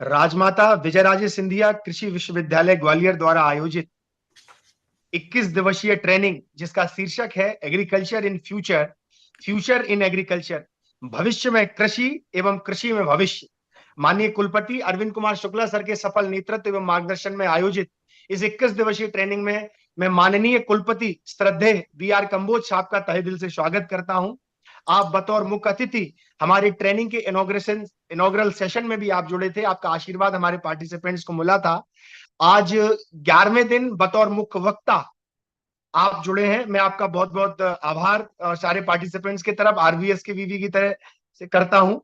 राजमाता विजयराजे सिंधिया कृषि विश्वविद्यालय ग्वालियर द्वारा आयोजित 21 दिवसीय ट्रेनिंग जिसका शीर्षक है agriculture in future, future in agriculture, भविष्य में कृषि एवं कृषि में भविष्य, माननीय कुलपति अरविंद कुमार शुक्ला सर के सफल नेतृत्व एवं मार्गदर्शन में आयोजित इस 21 दिवसीय ट्रेनिंग में मैं माननीय कुलपति श्रद्धेय बी.आर. कंबोज साहब का तहे दिल से स्वागत करता हूं। आप बतौर मुख्य अतिथि हमारी ट्रेनिंग के इनॉग्रल सेशन में भी आप जुड़े थे। आपका आशीर्वाद हमारे पार्टिसिपेंट्स को मिला था। आज 11वें दिन बतौर मुख्य वक्ता आप जुड़े हैं। मैं आपका बहुत बहुत आभार सारे पार्टिसिपेंट्स की तरफ आरबीएस के वीवी की तरह से करता हूं।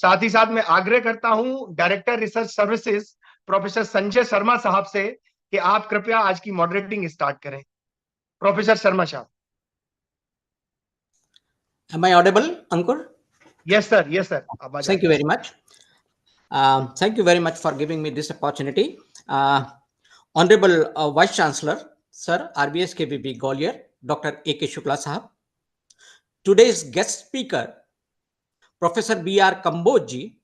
साथ ही साथ मैं आग्रह करता हूं director research services professor Sanjay Sharma साहब से कि आप कृपया आज की मॉडरेटिंग स्टार्ट करें। प्रोफेसर शर्मा साहब। Am I audible, Ankur? Yes sir, yes sir. Thank you very much. Thank you very much for giving me this opportunity. Honorable Vice Chancellor, Sir, RBS KVB Gwalior, Dr. A.K. Shukla Sahab. Today's guest speaker, Professor B.R. Kamboj ji,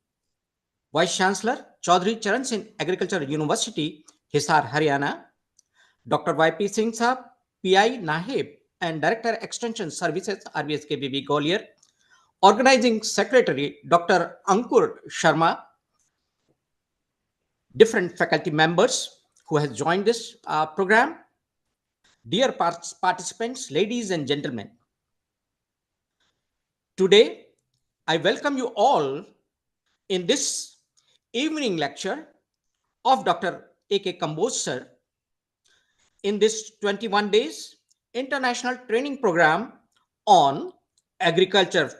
Vice Chancellor, Chaudhary Charan Singh Agriculture University, Hisar, Haryana. Dr. Y.P. Singh Sahab, PI, NAHEB, and Director Extension Services, RBS KVB Gwalior. Organizing Secretary, Dr. Ankur Sharma. Different faculty members who has joined this program. Dear participants, ladies and gentlemen. Today, I welcome you all in this evening lecture of Dr. A.K. Kamboj sir in this 21 days international training program on agriculture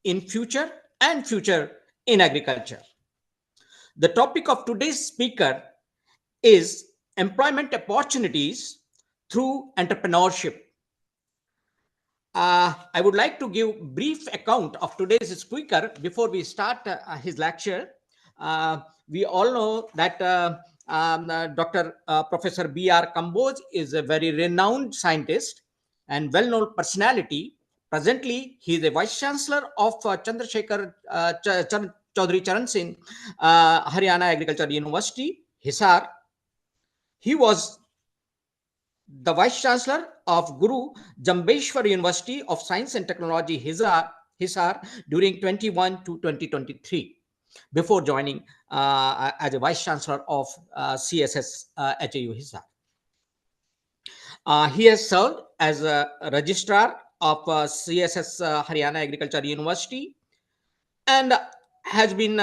in future and future in agriculture. The topic of today's speaker is employment opportunities through entrepreneurship. I would like to give brief account of today's speaker before we start his lecture. We all know that Dr. Professor B.R. Kamboj is a very renowned scientist and well-known personality. Presently, he is a Vice Chancellor of Chandrasekhar Chaudhary Charan Singh Haryana Agriculture University, Hisar. He was the Vice Chancellor of Guru Jambeshwar University of Science and Technology, Hisar during 21 to 2023, before joining as a Vice Chancellor of CSS HAU Hisar. He has served as a Registrar of CSS Haryana Agriculture University and has been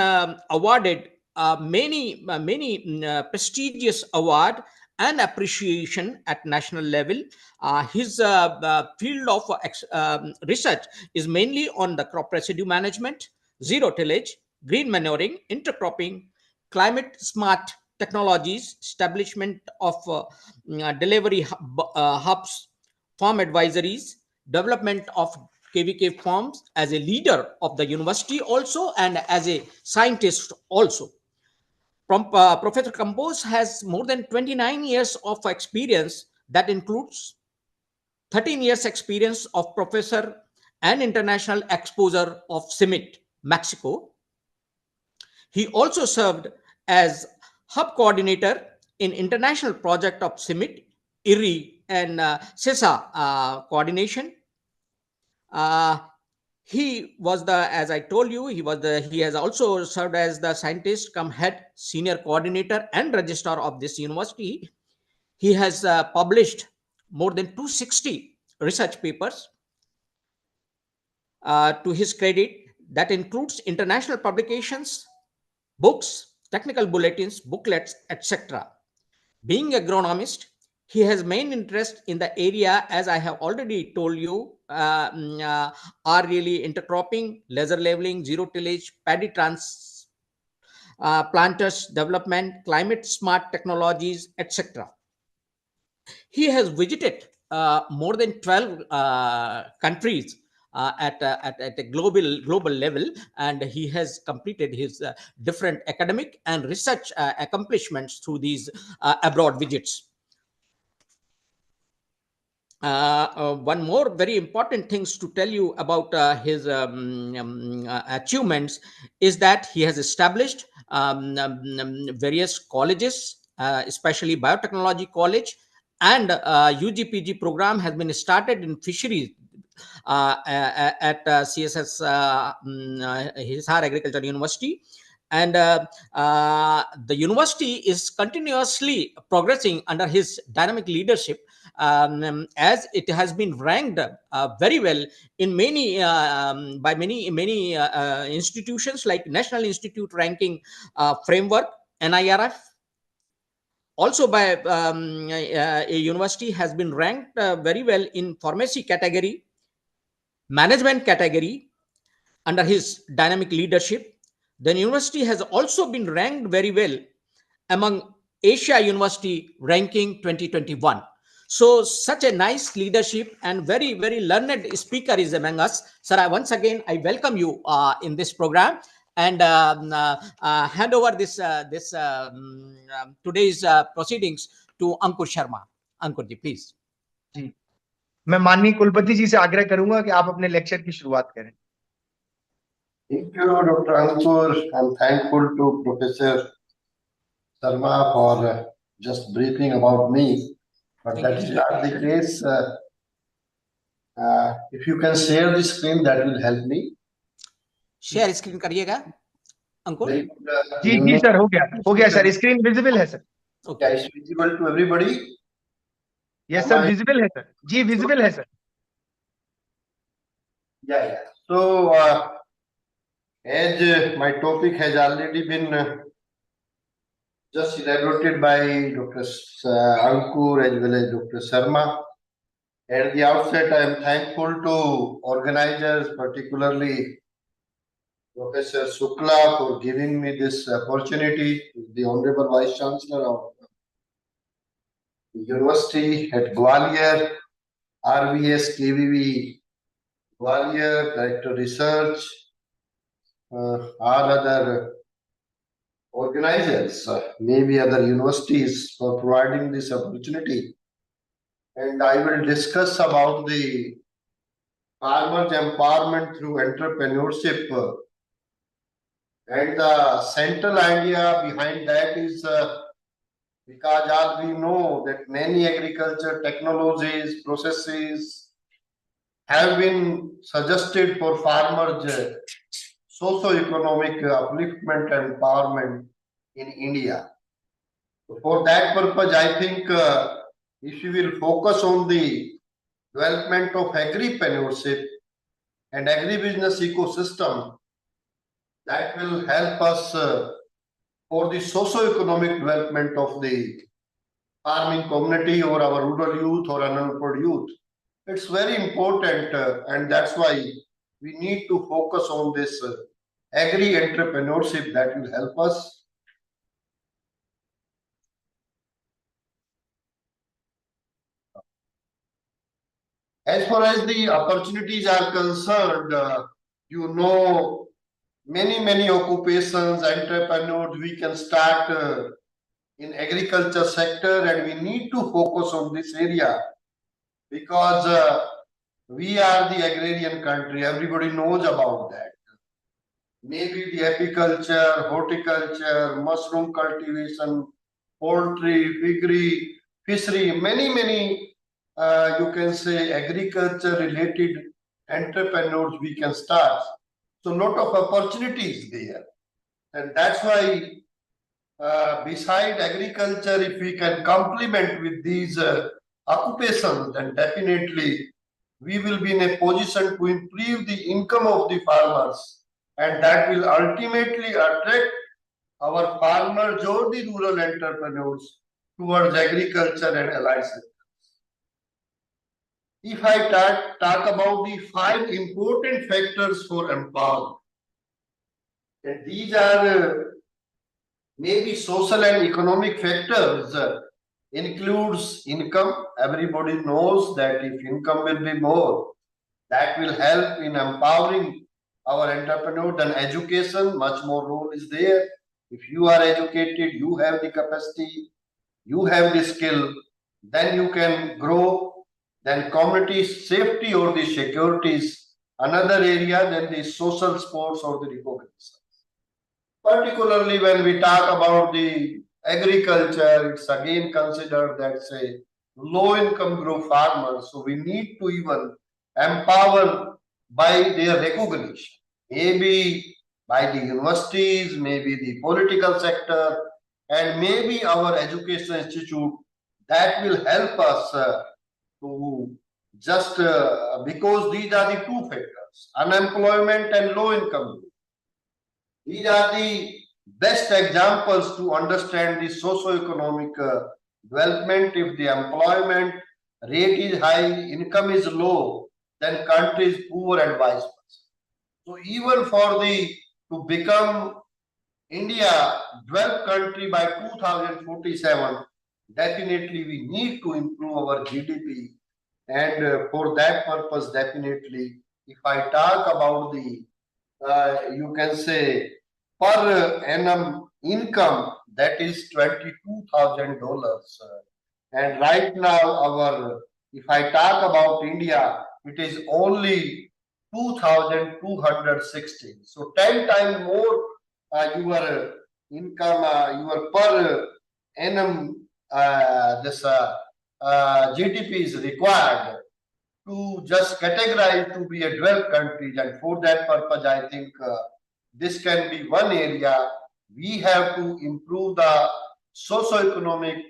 awarded many prestigious awards and appreciation at national level. His field of research is mainly on the crop residue management, zero tillage, green manuring, intercropping, climate smart technologies, establishment of delivery hubs, farm advisories, development of KVK farms as a leader of the university also and as a scientist also. Professor Kamboj has more than 29 years of experience that includes 13 years experience of professor and international exposure of CIMMYT, Mexico. He also served as hub coordinator in international project of CIMMYT, IRRI and CISA coordination. He was as I told you, he has also served as the scientist come head senior coordinator and registrar of this university. He has published more than 260 research papers to his credit. That includes international publications, books, technical bulletins, booklets, etc. Being agronomist, he has main interest in the area, as I have already told you, are really intercropping, laser leveling, zero tillage, paddy planters development, climate smart technologies, etc. He has visited more than 12 countries at a global level, and he has completed his different academic and research accomplishments through these abroad visits. one more very important things to tell you about his achievements is that he has established various colleges, especially biotechnology college, and UGPG program has been started in fisheries at CSS Hisar Agriculture University. And the university is continuously progressing under his dynamic leadership, as it has been ranked very well in many by many institutions like National Institute Ranking Framework, NIRF. Also by a university has been ranked very well in pharmacy category, management category under his dynamic leadership. The university has also been ranked very well among Asia University ranking 2021. So such a nice leadership and very, very learned speaker is among us. Sir, once again, I welcome you in this program and hand over this today's proceedings to Ankur Sharma. Ankur ji, please. जी, मैं माननीय कुलपति जी से आग्रह करूंगा कि आप अपने lecture की शुरुआत करें। Thank you, Dr. Ankur. I'm thankful to Professor Sharma for just briefing about me. But that's not the case. If you can share the screen, that will help me. Share screen करिएगा अंकुर। जी जी sir, हो गया sir, screen visible है sir. Okay, it's visible to everybody. Yes sir, visible है sir. जी visible है sir. Yeah. So as my topic has already been just elaborated by Dr. Ankur as well as Dr. Sharma. At the outset, I am thankful to organizers, particularly Professor Shukla, for giving me this opportunity, the Honorable Vice Chancellor of the University at Gwalior, RVS KVV Gwalior, Director Research, all other organizers, maybe other universities, for providing this opportunity. And I will discuss about the farmers' empowerment through entrepreneurship. And the central idea behind that is because as we know that many agriculture technologies, processes have been suggested for farmers' socio-economic upliftment and empowerment in India. So for that purpose, I think if we will focus on the development of agripreneurship and agribusiness ecosystem, that will help us for the socio-economic development of the farming community or our rural youth or unemployed youth. It's very important, and that's why we need to focus on this agri-entrepreneurship that will help us. As far as the opportunities are concerned, you know, many occupations, entrepreneurs we can start in agriculture sector, and we need to focus on this area because we are the agrarian country. Everybody knows about that. Maybe the apiculture, horticulture, mushroom cultivation, poultry, piggery, fishery, many you can say agriculture related entrepreneurs we can start. So lot of opportunities there, and that's why beside agriculture, if we can complement with these occupations, then definitely we will be in a position to improve the income of the farmers, and that will ultimately attract our farmers or the rural entrepreneurs towards agriculture and allied sectors. If I talk about the 5 important factors for empowerment, and these are maybe social and economic factors, includes income. Everybody knows that if income will be more, that will help in empowering our entrepreneur. Then education, much more role is there. If you are educated, you have the capacity, you have the skill, then you can grow Then community safety or the security is another area, then the social sports or the recognition. Particularly when we talk about the agriculture, it's again considered that say low income group farmers. So we need to even empower by their recognition. Maybe by the universities, maybe the political sector, and maybe our education institute that will help us to just because these are the two factors, unemployment and low income. These are the best examples to understand the socio-economic development. If the employment rate is high, income is low, then country is poor and vice versa. So even for the to become India 12th country by 2047, definitely we need to improve our GDP. And for that purpose, definitely, if I talk about the, you can say, per annum income, that is $22,000. And right now, if I talk about India, it is only 2,216. So 10 times more your income, your per annum, this GDP is required to just categorize to be a 12 countries. And for that purpose, I think this can be one area. We have to improve the socio-economic,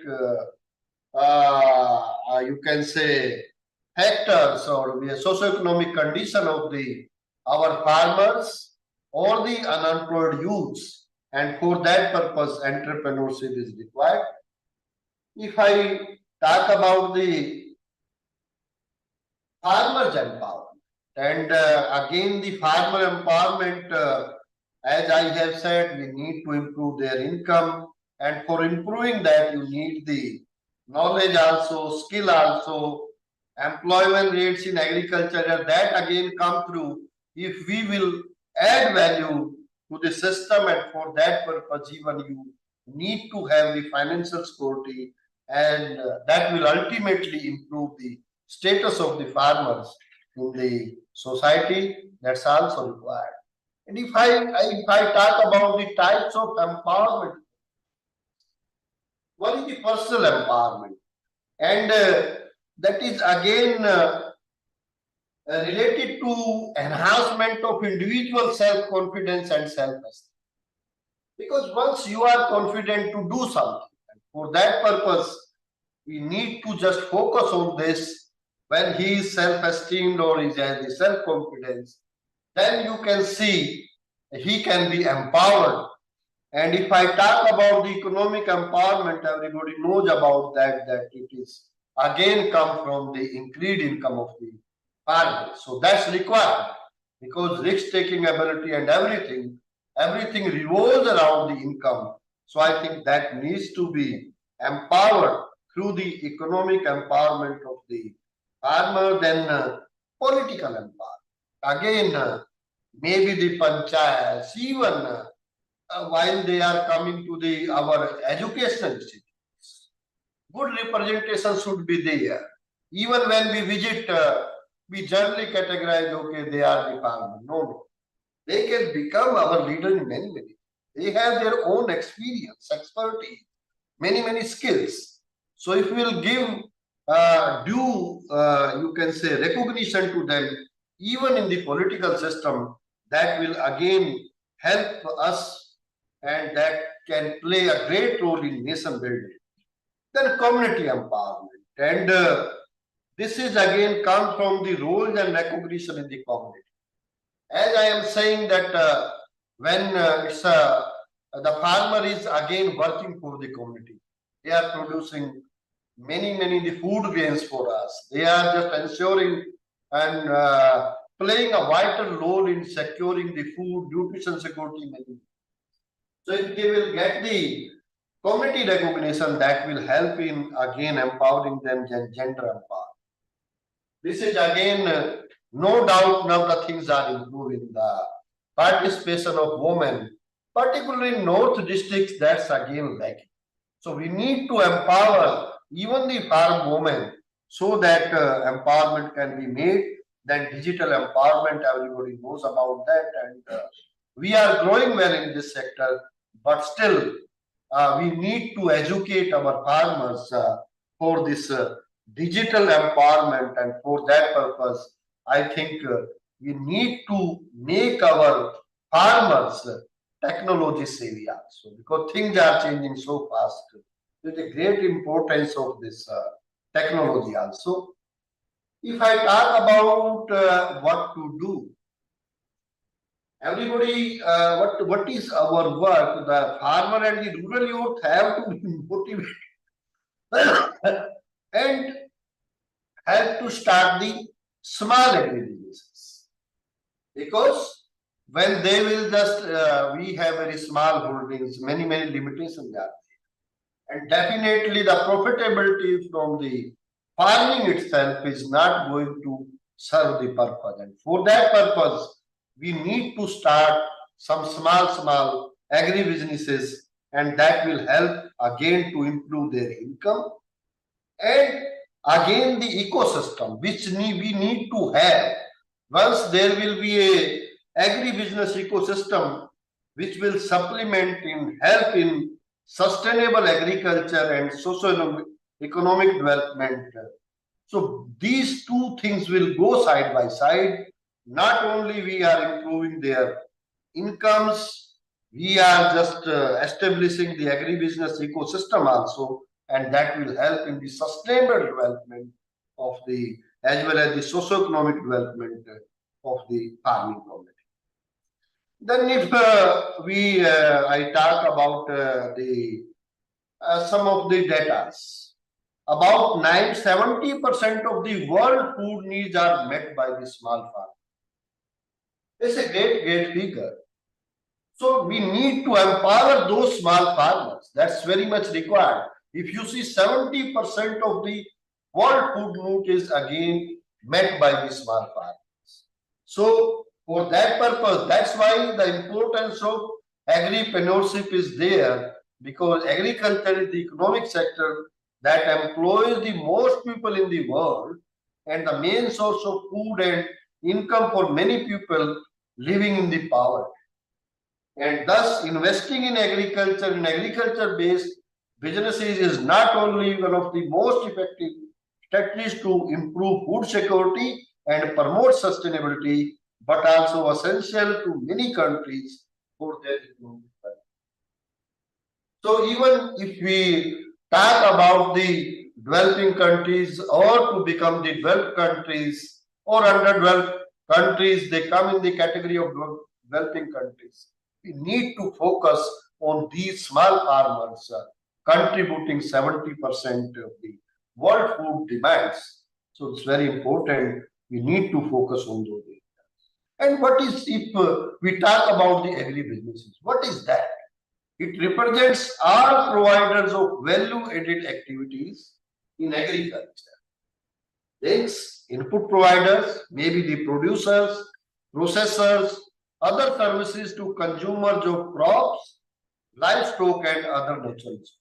you can say, factors or the socio-economic condition of our farmers or the unemployed youths. And for that purpose, entrepreneurship is required. If I talk about the farmers empowerment, and again the farmer empowerment, as I have said, we need to improve their income, and for improving that you need the knowledge also, skill also, employment rates in agriculture, that again come through if we will add value to the system, and for that purpose even you need to have the financial security, and that will ultimately improve the status of the farmers in the society. That's also required. And if I talk about the types of empowerment, one is the personal empowerment, and that is again related to enhancement of individual self-confidence and self-esteem. Because once you are confident to do something, and for that purpose, we need to just focus on this. When he is self-esteemed or he has the self-confidence, then you can see he can be empowered. And if I talk about the economic empowerment, everybody knows about that it is again come from the increased income of the farmer. So that's required because risk-taking ability and everything revolves around the income. So I think that needs to be empowered through the economic empowerment of the farmer. Then political empowerment. Again, maybe the panchayats, even while they are coming to our educational institutions, good representation should be there. Even when we visit, we generally categorize, okay, they are the farmer. No. They can become our leader in many ways. They have their own experience, expertise, many skills. So if we will give due, you can say, recognition to them, even in the political system, that will again help us, and that can play a great role in nation building. Then community empowerment, and this is again comes from the roles and recognition in the community. As I am saying that when the farmer is again working for the community, they are producing many the food grains for us. They are just ensuring and playing a vital role in securing the food, nutrition security. So if they will get the community recognition, that will help in again empowering them and gender empowerment. This is again no doubt now the things are improving. The participation of women, particularly in north districts, that's again lacking. So we need to empower even the farm women so that empowerment can be made. Then digital empowerment, everybody knows about that, and we are growing well in this sector, but still we need to educate our farmers for this digital empowerment, and for that purpose, I think we need to make our farmers technology savvy also, because things are changing so fast. There's a great importance of this technology also. If I talk about what to do, everybody, what is our work? The farmer and the rural youth have to be motivated and have to start the small agribusinesses, because when they will just we have very small holdings, many limitations are there, and definitely the profitability from the farming itself is not going to serve the purpose, and for that purpose we need to start some small agribusinesses, and that will help again to improve their income. And again, the ecosystem which we need to have. Once there will be a agribusiness ecosystem which will supplement in help in sustainable agriculture and socio-economic development. So these two things will go side by side. Not only we are improving their incomes, we are just establishing the agribusiness ecosystem also, and that will help in the sustainable development of the, as well as the socio-economic development of the farming community. Then if I talk about the some of the data, about 70% of the world food needs are met by the small farm. It's a great figure. So we need to empower those small farmers. That's very much required. If you see 70% of the world food need is again met by the small farmers. So for that purpose, that's why the importance of agripreneurship is there, because agriculture is the economic sector that employs the most people in the world and the main source of food and income for many people living in the poverty. And thus, investing in agriculture and agriculture-based businesses is not only one of the most effective strategies to improve food security and promote sustainability, but also essential to many countries for their economic development. So even if we talk about the developing countries, or to become the developed countries or underdeveloped countries, they come in the category of developing countries. We need to focus on these small farmers contributing 70% of the world food demands. So it's very important. We need to focus on those areas. And what is, if we talk about the agribusinesses, what is that? It represents all providers of value-added activities in agriculture. These input providers, maybe the producers, processors, other services to consumers of crops, livestock, and other natural resources.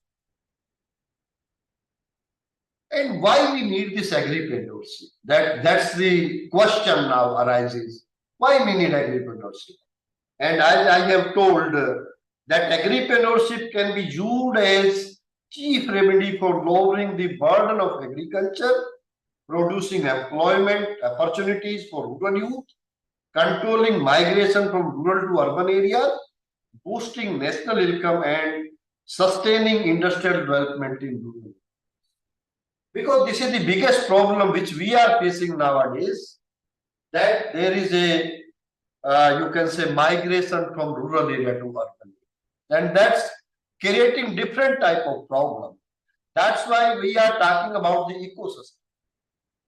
And why we need this agripreneurship? That's the question now arises. Why we need agripreneurship? And I have told that agripreneurship can be used as chief remedy for lowering the burden of agriculture, producing employment opportunities for rural youth, controlling migration from rural to urban areas, boosting national income, and sustaining industrial development in rural areas. Because this is the biggest problem which we are facing nowadays, that there is a, you can say, migration from rural area to urban area. And that's creating different type of problem. That's why we are talking about the ecosystem.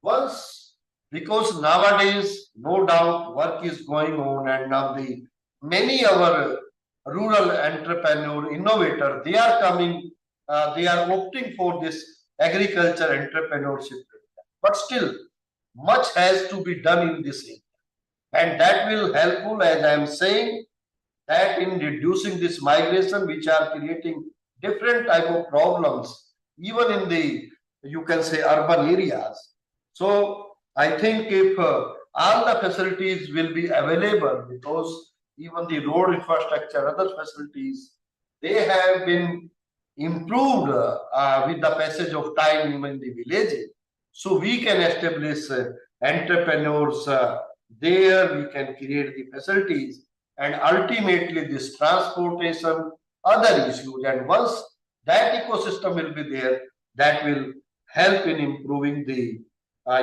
Once, because nowadays, no doubt, work is going on, and now the many our rural entrepreneur, innovator, they are coming, they are opting for this agriculture entrepreneurship. But still, much has to be done in this area. And that will helpful, as I am saying, that in reducing this migration, which are creating different type of problems, even in the, you can say, urban areas. So I think if all the facilities will be available, because even the road infrastructure, other facilities, they have been improved with the passage of time even in the villages. So we can establish entrepreneurs there, we can create the facilities, and ultimately this transportation, other issues. And once that ecosystem will be there, that will help in improving the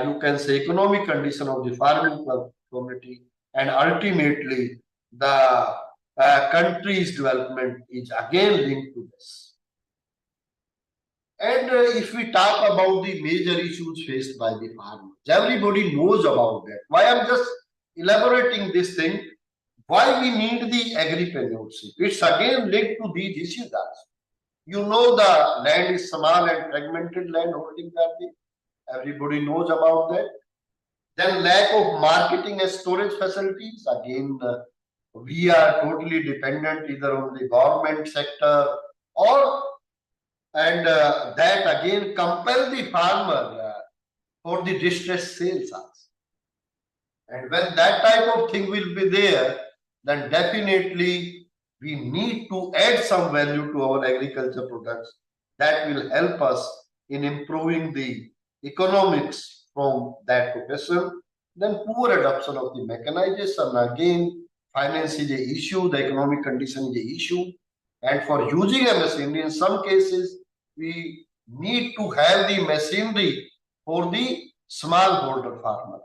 you can say economic condition of the farming community, and ultimately the country's development is again linked to this. And if we talk about the major issues faced by the farmers, everybody knows about that. Why I'm just elaborating this thing, why we need the agripreneurship. It's again linked to these issues also. You know, the land is small and fragmented land holdings are there. Everybody knows about that. Then lack of marketing and storage facilities. Again, we are totally dependent either on the government sector or that again compel the farmer for the distress sales also. And when that type of thing will be there, then definitely we need to add some value to our agriculture products that will help us in improving the economics from that profession. Then poor adoption of the mechanization, again, finance is a issue, the economic condition is a issue. And for using a machinery, in some cases, we need to have the machinery for the smallholder farmer.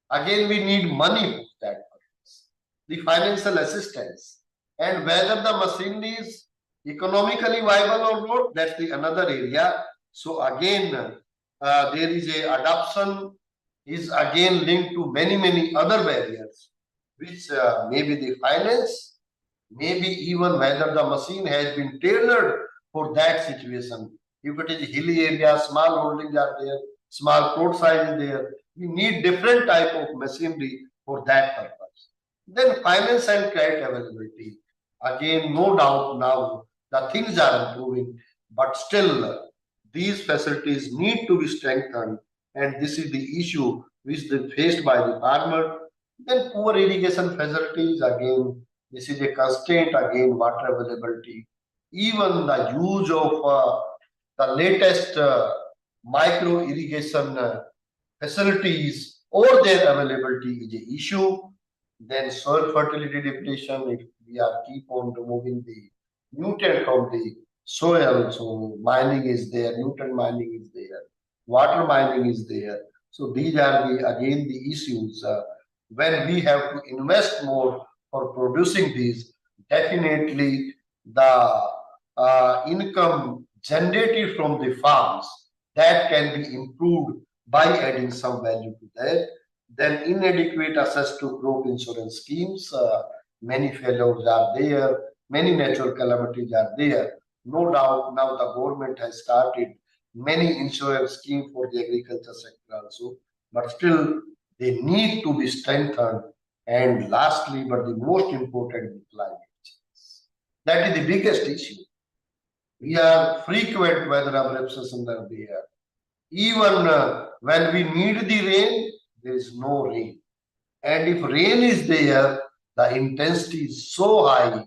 Again, we need money for that purpose, the financial assistance, and whether the machinery is economically viable or not, that's the another area. So again, there is a adoption is again linked to many other barriers, which maybe the finance, maybe even whether the machine has been tailored for that situation. If it is hilly area, small holdings are there, small plot size is there, we need different type of machinery for that purpose. Then finance and credit availability. Again, no doubt now the things are improving, but still these facilities need to be strengthened, and this is the issue which is faced by the farmer. Then poor irrigation facilities, again, this is a constraint, again, water availability. Even the use of the latest micro irrigation facilities or their availability is an issue. Then soil fertility depletion, if we are keep on removing the nutrient from the soil, so mining is there, nutrient mining is there, water mining is there. So these are the again the issues. When we have to invest more for producing these, definitely the income generated from the farms, that can be improved by adding some value to that. Then inadequate access to crop insurance schemes. Many failures are there, many natural calamities are there. No doubt now the government has started many insurance schemes for the agriculture sector also, but still they need to be strengthened. And lastly, but the most important, the climate change. That is the biggest issue. We are frequent weather aberrations are there. Even when we need the rain, there is no rain. And if rain is there, the intensity is so high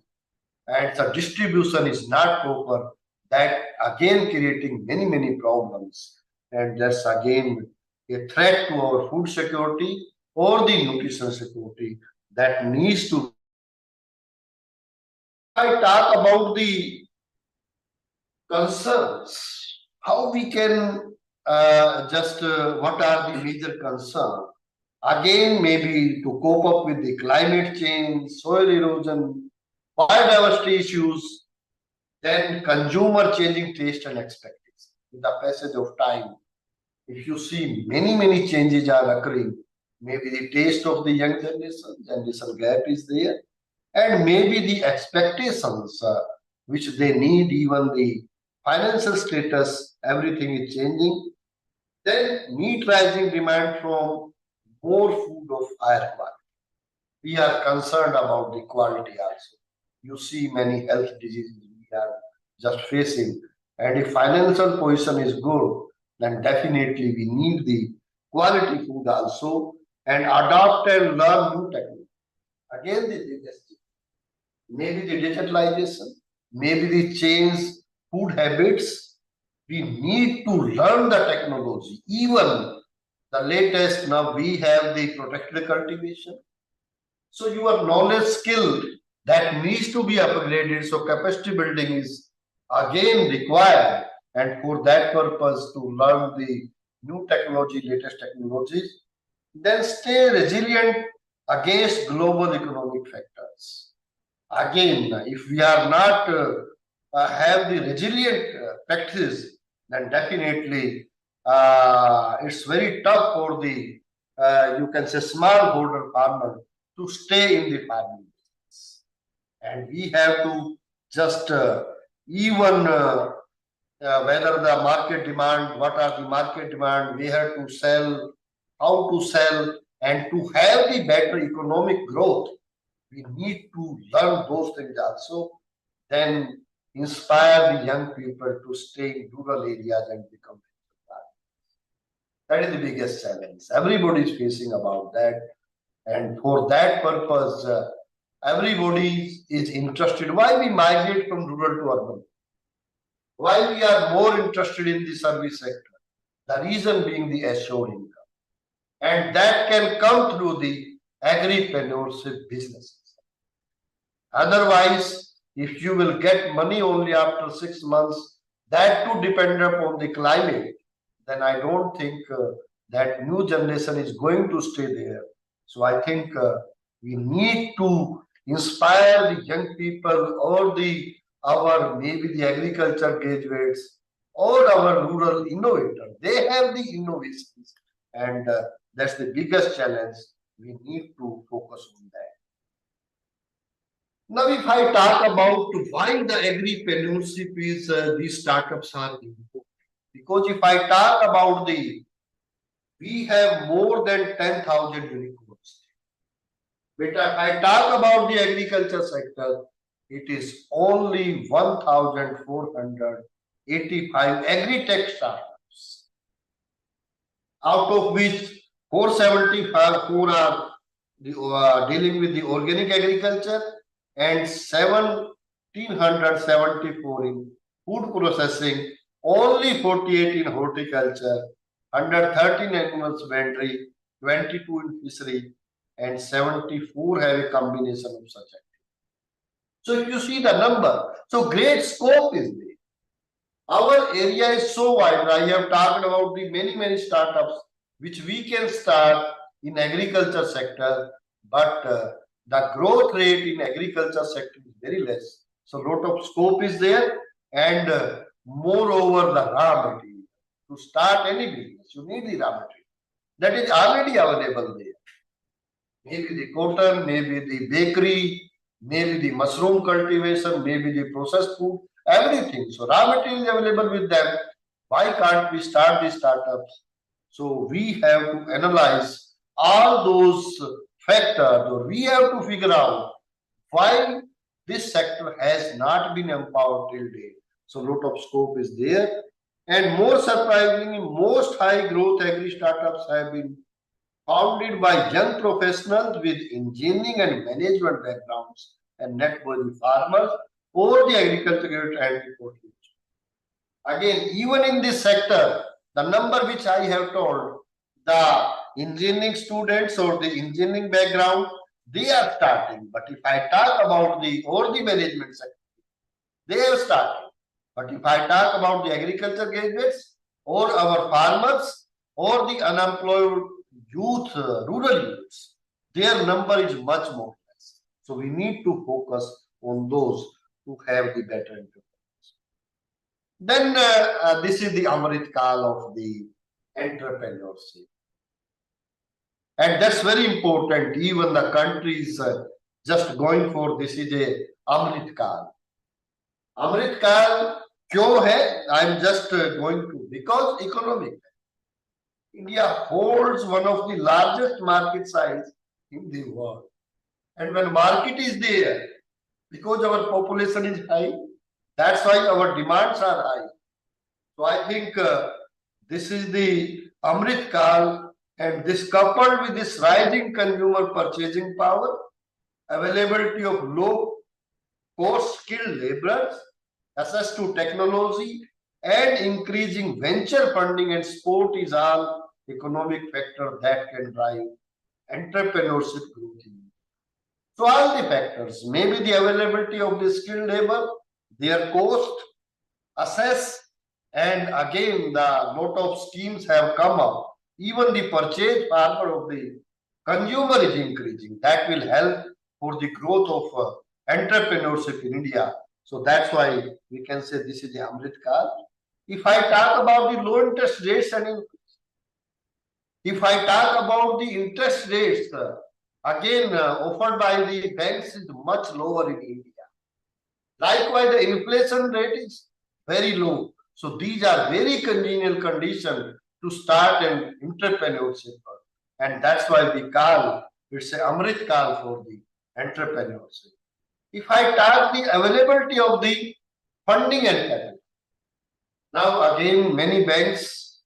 and the distribution is not proper, that again creating many problems. And that's again a threat to our food security or the nutrition security that needs to. I talk about the concerns, how we can what are the major concerns? Again, maybe to cope up with the climate change, soil erosion, biodiversity issues, then consumer changing taste and expectations. With the passage of time, if you see many changes are occurring, maybe the taste of the young generation gap is there, and maybe the expectations which they need, even the financial status, everything is changing. Then meat rising demand from more food of higher quality. We are concerned about the quality also. You see many health diseases we are just facing. And if financial position is good, then definitely we need the quality food also, and adopt and learn new technology. Again, the biggest thing. Maybe the digitalization, maybe the change food habits. We need to learn the technology. Even the latest, now we have the protected cultivation. So your knowledge skill that needs to be upgraded. So capacity building is again required. And for that purpose, to learn the new technology, latest technologies, then stay resilient against global economic factors. Again, if we are not have the resilient practice, then definitely it's very tough for the you can say smallholder farmer to stay in the farming business. And we have to just even whether the market demand, what are the market demand, we have to sell, how to sell, and to have the better economic growth, we need to learn those things also, then inspire the young people to stay in rural areas and become farmers. That is the biggest challenge. Everybody is facing about that. And for that purpose, everybody is interested. Why we migrate from rural to urban? Why we are more interested in the service sector? The reason being the assured income. And that can come through the agripreneurship businesses. Otherwise, if you will get money only after 6 months, that too dependent upon the climate, then I don't think that new generation is going to stay there. So I think we need to inspire the young people or our maybe the agriculture graduates or our rural innovators. They have the innovations, and that's the biggest challenge. We need to focus on that. Now, if I talk about why the agripreneurship is these startups are important, because if I talk about we have more than 10,000 unicorns. But if I talk about the agriculture sector, it is only 1,485 agri-tech startups, out of which 474 are dealing with the organic agriculture and 1,774 in food processing, only 48 in horticulture, 113 animal husbandry, 22 in fishery, and 74 have a combination of such activities. So if you see the number, so great scope is there. Our area is so wide. I have talked about the many startups which we can start in agriculture sector, but the growth rate in agriculture sector is very less. So lot of scope is there, and moreover the raw material. To start any business, you need the raw material. That is already available there. Maybe the cotton, maybe the bakery, maybe the mushroom cultivation, maybe the processed food, everything. So raw material is available with them. Why can't we start these startups? So we have to analyze all those factors, or we have to figure out why this sector has not been empowered till date. So a lot of scope is there. And more surprisingly, most high growth agri startups have been founded by young professionals with engineering and management backgrounds and networking farmers or the agriculture and horticulture. Again, even in this sector, the number which I have told, the engineering students or the engineering background, they are starting. But if I talk about the management sector, they have started. But if I talk about the agriculture graduates or our farmers or the unemployed youth, rural youths, their number is much more less. So we need to focus on those who have the better entrepreneurs. Then this is the Amrit Kal of the entrepreneurship. And that's very important. Even the country is just going for this is a Amrit Kal. Amrit Kal क्यों है? I'm just going to, because economic. India holds one of the largest market size in the world. And when market is there, because our population is high, that's why our demands are high. So I think this is the Amrit Kal And this coupled with this rising consumer purchasing power, availability of low cost skilled laborers, access to technology, and increasing venture funding and support is all economic factor that can drive entrepreneurship growth. So all the factors, maybe the availability of the skilled labor, their cost, access, and again the lot of schemes have come up. Even the purchase power of the consumer is increasing. That will help for the growth of entrepreneurship in India. So that's why we can say this is the Amrit Kaal. If I talk about the low interest rates and if I talk about the interest rates, again offered by the banks is much lower in India. Likewise, the inflation rate is very low. So these are very congenial conditions to start an entrepreneurship. And that's why we call it's an Amrit Kaal for the entrepreneurship. If I talk the availability of the funding and capital, now again many banks,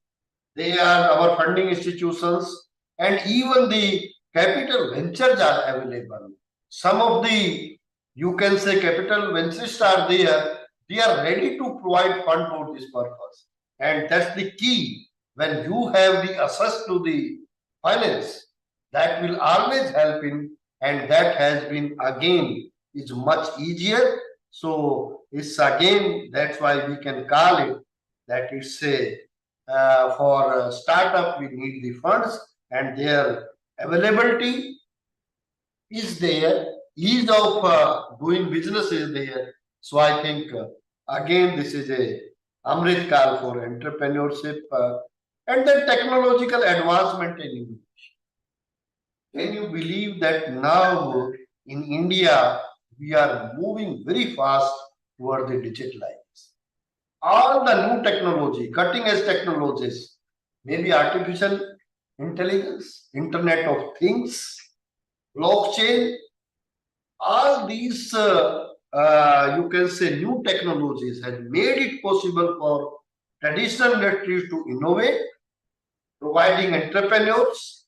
they are our funding institutions, and even the capital ventures are available. Some of the, you can say, capital ventures are there, they are ready to provide fund for this purpose. And that's the key. When you have the access to the finance, that will always help in, and that has been again is much easier. So it's again, that's why we can call it that it's a for a startup, we need the funds and their availability is there, ease of doing business is there. So I think again, this is a Amrit Kaal for entrepreneurship and then technological advancement in innovation. Can you believe that now in India, we are moving very fast toward the digitalization? All the new technology, cutting edge technologies, maybe artificial intelligence, Internet of Things, blockchain, all these you can say new technologies have made it possible for traditional industries to innovate, providing entrepreneurs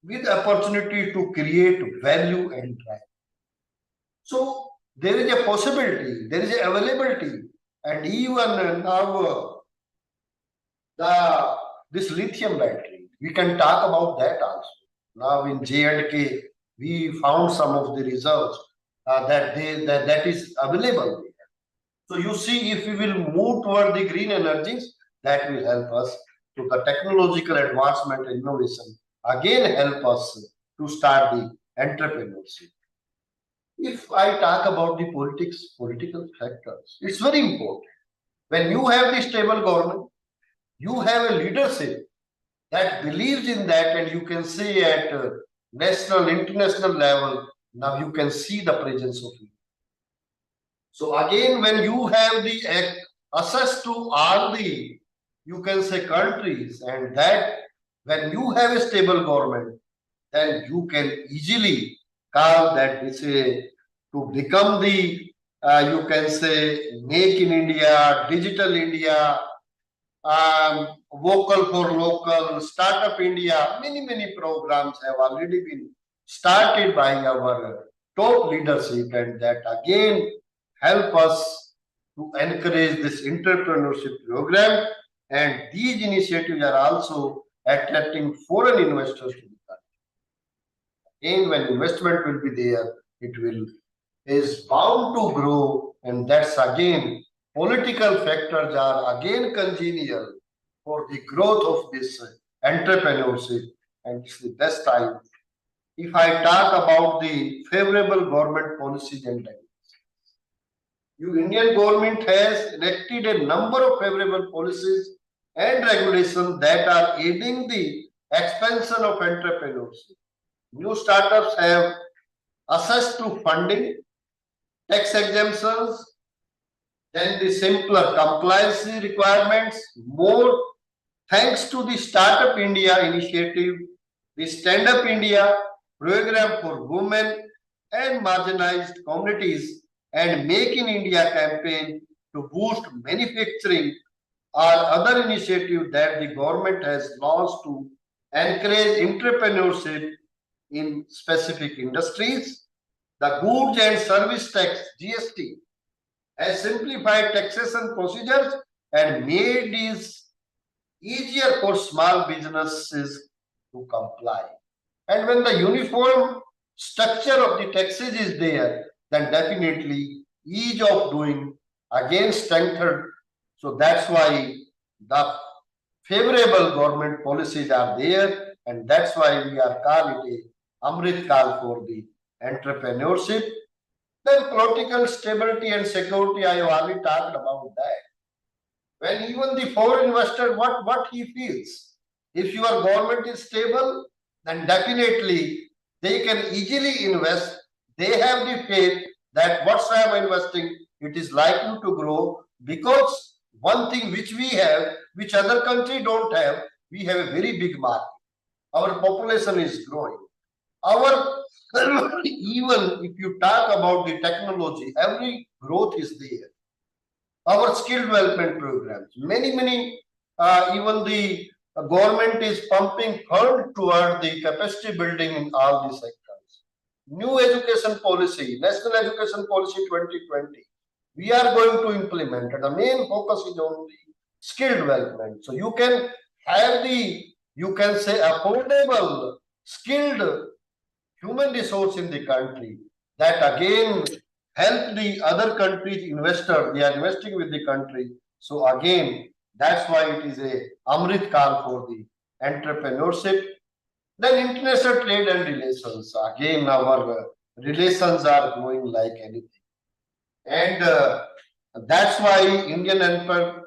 with opportunity to create value and drive. So there is a possibility, there is a availability, and even now this lithium battery, we can talk about that also. Now in J&K, we found some of the results that is available there. So you see, if we will move toward the green energies, that will help us to the technological advancement and innovation. Again, help us to start the entrepreneurship. If I talk about the political factors, it's very important. When you have the stable government, you have a leadership that believes in that, and you can see at national, international level, now you can see the presence of it. So again, when you have the access to all the, you can say, countries, and that when you have a stable government, then you can easily call that this to become the, you can say, make in India, digital India, vocal for local, startup India, many programs have already been started by our top leadership, and that again help us to encourage this entrepreneurship program. And these initiatives are also attracting foreign investors to the country. Again, when investment will be there, it is bound to grow, and that's again political factors are again congenial for the growth of this entrepreneurship, and it's the best time. If I talk about the favorable government policies and regulations, Indian government has enacted a number of favorable policies and regulations that are aiding the expansion of entrepreneurship. New startups have access to funding, tax exemptions, then the simpler compliance requirements, more thanks to the Startup India initiative, the Stand Up India program for women and marginalized communities, and Make in India campaign to boost manufacturing are other initiatives that the government has launched to encourage entrepreneurship in specific industries. The goods and service tax (GST) has simplified taxation procedures and made it easier for small businesses to comply. And when the uniform structure of the taxes is there, then definitely ease of doing again strengthened. So that's why the favorable government policies are there, and that's why we are called it a Amrit Kal for the entrepreneurship. Then political stability and security, I have already talked about that. When even the foreign investor, what he feels, if your government is stable, then definitely they can easily invest. They have the faith that what's I am investing, it is likely to grow, because one thing which we have, which other country don't have, we have a very big market. Our population is growing. Our even if you talk about the technology, every growth is there. Our skill development programs, many, even the government is pumping fund toward the capacity building in all these sectors. New education policy, National Education Policy 2020, we are going to implement, and the main focus is on the skill development. So you can have the, you can say, affordable, skilled human resource in the country, that again help the other countries investor, they are investing with the country. So again, that's why it is a Amrit Kal for the entrepreneurship. Then international trade and relations, again our relations are growing like anything, and that's why Indian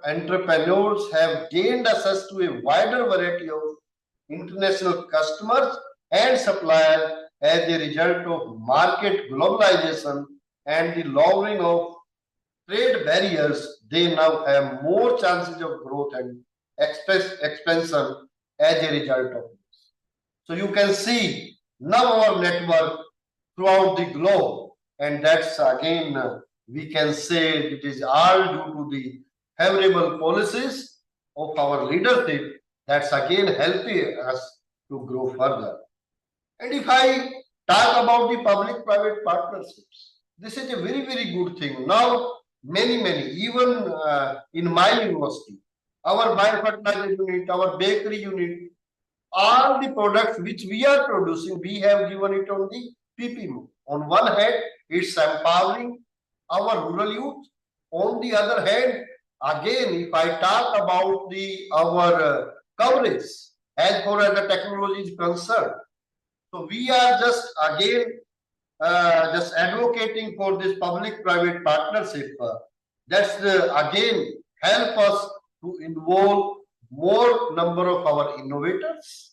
entrepreneurs have gained access to a wider variety of international customers and suppliers as a result of market globalization and the lowering of trade barriers. They now have more chances of growth and expansion as a result of this. So you can see now our network throughout the globe, and that's again we can say it is all due to the favorable policies of our leadership, that's again helping us to grow further. And if I talk about the public-private partnerships, this is a very good thing. Now, many, even in my university, our biofertilizer unit, our bakery unit, all the products which we are producing, we have given it on the PP mode. On one hand, it's empowering our rural youth. On the other hand, again, if I talk about the our coverage as far as the technology is concerned, so we are just again just advocating for this public-private partnership. That's again help us to involve more number of our innovators.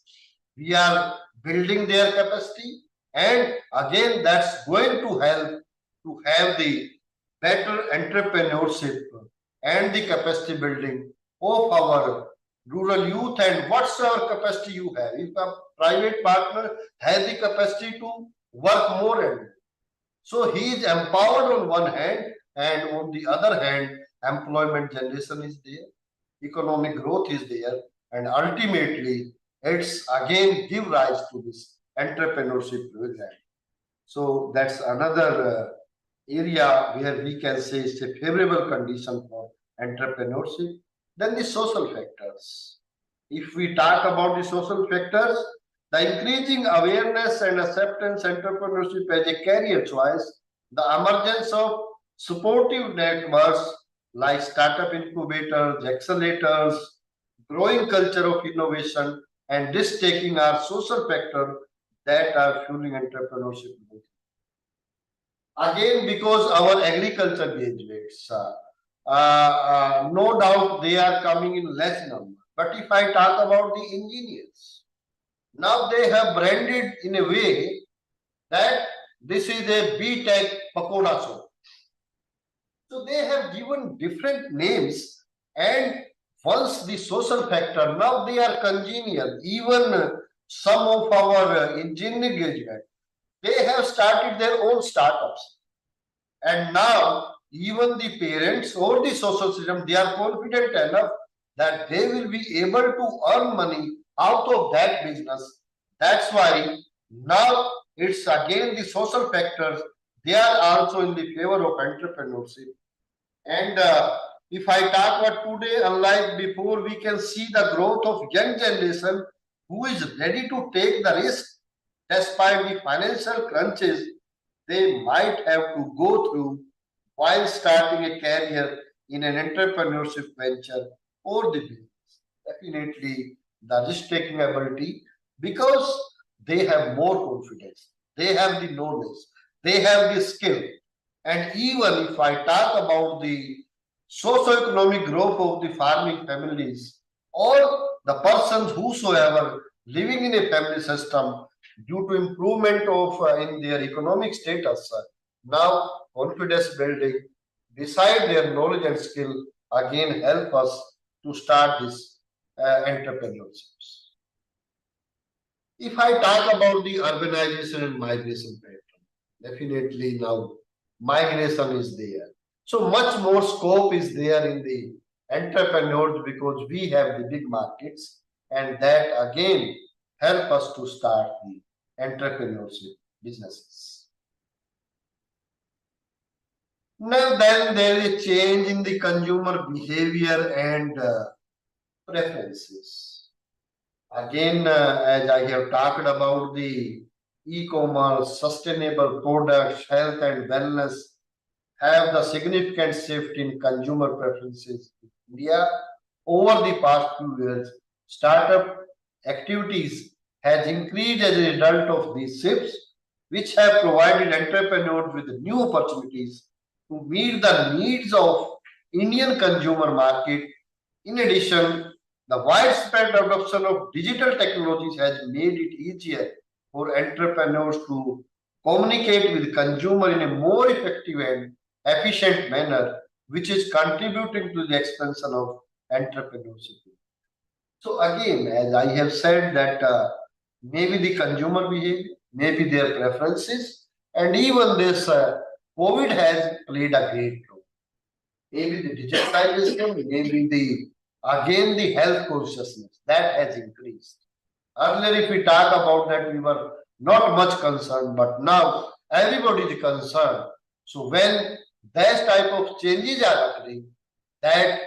We are building their capacity, and again that's going to help to have the better entrepreneurship and the capacity building of our rural youth. And what's our capacity you have? If a private partner has the capacity to work more and more, so he is empowered on one hand, and on the other hand, employment generation is there, economic growth is there, and ultimately it's again give rise to this entrepreneurship program. So that's another area where we can say it's a favorable condition for entrepreneurship. Then the social factors. If we talk about the social factors, the increasing awareness and acceptance entrepreneurship as a career choice, the emergence of supportive networks like startup incubators, accelerators, growing culture of innovation, and risk taking are social factors that are fueling entrepreneurship. Again, because our agriculture graduates, no doubt they are coming in less number. But if I talk about the engineers, now they have branded in a way that this is a B-Tech Pakoda shop. So they have given different names, and once the social factor, now they are congenial. Even some of our engineering graduates, they have started their own startups. And now even the parents or the social system, they are confident enough that they will be able to earn money out of that business. That's why now it's again the social factors. They are also in the favor of entrepreneurship. And if I talk about today, unlike before, we can see the growth of young generation who is ready to take the risk despite the financial crunches they might have to go through while starting a career in an entrepreneurship venture or the business. Definitely the risk-taking ability, because they have more confidence, they have the knowledge, they have the skill. And even if I talk about the socio-economic growth of the farming families or the persons whosoever living in a family system due to improvement of in their economic status, now confidence building beside their knowledge and skill again help us to start this entrepreneurships. If I talk about the urbanization and migration pattern, definitely now migration is there. So much more scope is there in the entrepreneurs because we have the big markets, and that again help us to start the entrepreneurship businesses. Now then there is a change in the consumer behavior and preferences. Again, as I have talked about the e-commerce, sustainable products, health and wellness have the significant shift in consumer preferences in India over the past few years. Startup activities has increased as a result of these shifts, which have provided entrepreneurs with new opportunities to meet the needs of Indian consumer market. In addition, the widespread adoption of digital technologies has made it easier for entrepreneurs to communicate with consumer in a more effective and efficient manner, which is contributing to the expansion of entrepreneurship. So again, as I have said that maybe the consumer behavior, maybe their preferences, and even this COVID has played a great role. Maybe the digitalization, maybe the again the health consciousness that has increased. Earlier, if we talk about that, we were not much concerned, but now everybody is concerned. So when that type of changes are occurring, that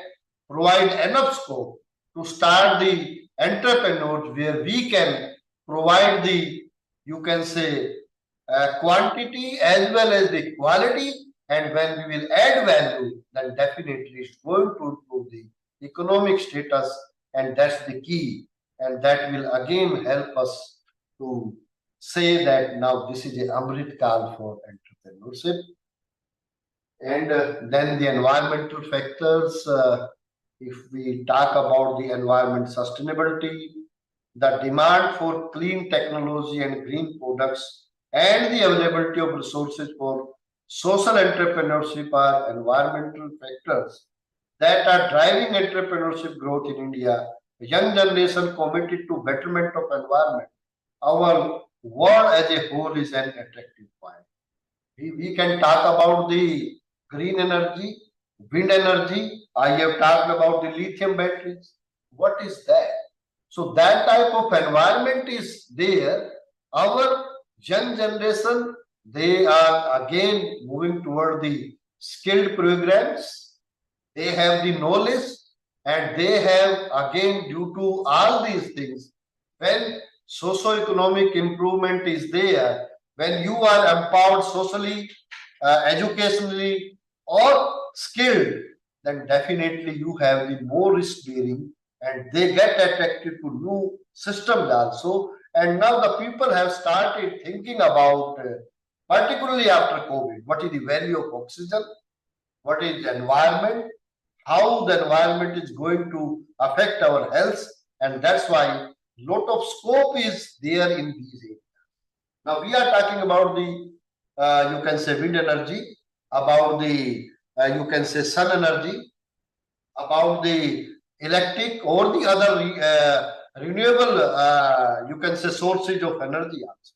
provide enough scope to start the entrepreneurs where we can provide the, you can say, quantity as well as the quality, and when we will add value, then definitely it's going to improve the economic status, and that's the key, and that will again help us to say that now this is a Amrit Kal for entrepreneurship. And then the environmental factors, if we talk about the environment sustainability, the demand for clean technology and green products and the availability of resources for social entrepreneurship are environmental factors that are driving entrepreneurship growth in India. A young generation committed to betterment of environment. Our world as a whole is an attractive point. We can talk about the green energy, wind energy. I have talked about the lithium batteries. What is that? So that type of environment is there. Our young generation, they are again moving toward the skilled programs. They have the knowledge, and they have again, due to all these things, when socio-economic improvement is there, when you are empowered socially, educationally, or skilled, then definitely you have the more risk bearing, and they get attracted to new systems also. And now the people have started thinking about, particularly after COVID, what is the value of oxygen, what is the environment, how the environment is going to affect our health, and that's why lot of scope is there in these areas. Now we are talking about the, you can say wind energy, about the, you can say sun energy, about the electric or the other renewable, you can say sources of energy also.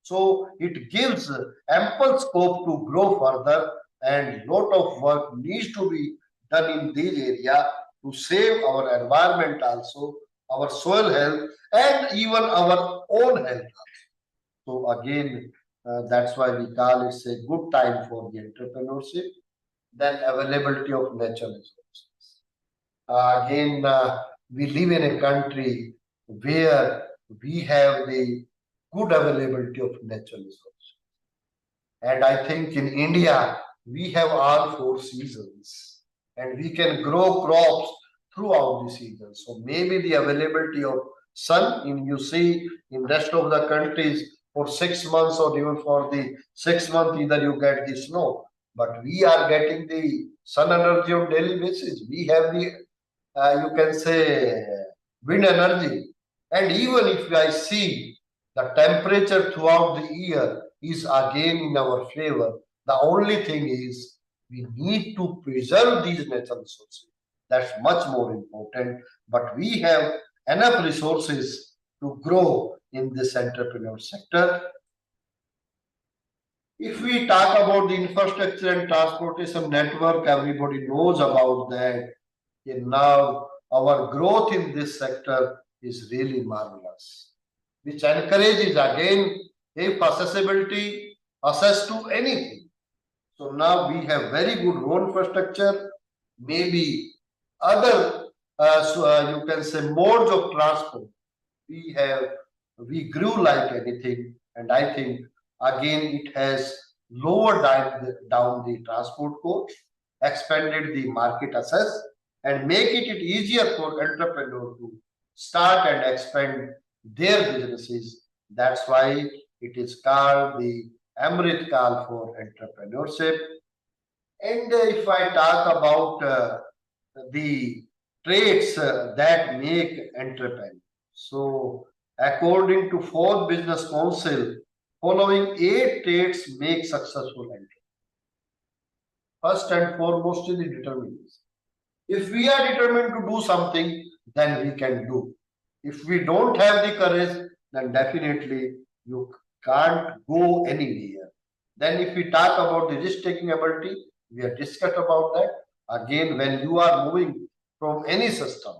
So it gives ample scope to grow further, and lot of work needs to be done in this area to save our environment also, our soil health, and even our own health. So again, that's why we call it a good time for the entrepreneurship. Then availability of natural resources. Again, we live in a country where we have the good availability of natural resources. And I think in India, we have all 4 seasons and we can grow crops throughout the season. So maybe the availability of sun in you see in rest of the countries for 6 months or even for the 6 months either you get the snow, but we are getting the sun energy on daily basis. We have the you can say wind energy, and even if I see the temperature throughout the year is again in our favor. The only thing is we need to preserve these natural resources. That's much more important. But we have enough resources to grow in this entrepreneur sector. If we talk about the infrastructure and transportation network, everybody knows about that. And now our growth in this sector is really marvelous, which encourages again if accessibility, access to anything. So now we have very good road infrastructure, maybe other you can say modes of transport. We grew like anything, and I think again it has lowered down the transport cost, expanded the market access, and make it easier for entrepreneurs to start and expand their businesses. That's why it is called the Amrit Kal for entrepreneurship. And if I talk about the traits that make entrepreneurs, so according to Forbes Business Council, following 8 traits make successful entrepreneurs. First and foremost is the determination. If we are determined to do something, then we can do. If we don't have the courage, then definitely you can't go anywhere. Then if we talk about the risk-taking ability, we have discussed about that. Again, when you are moving from any system,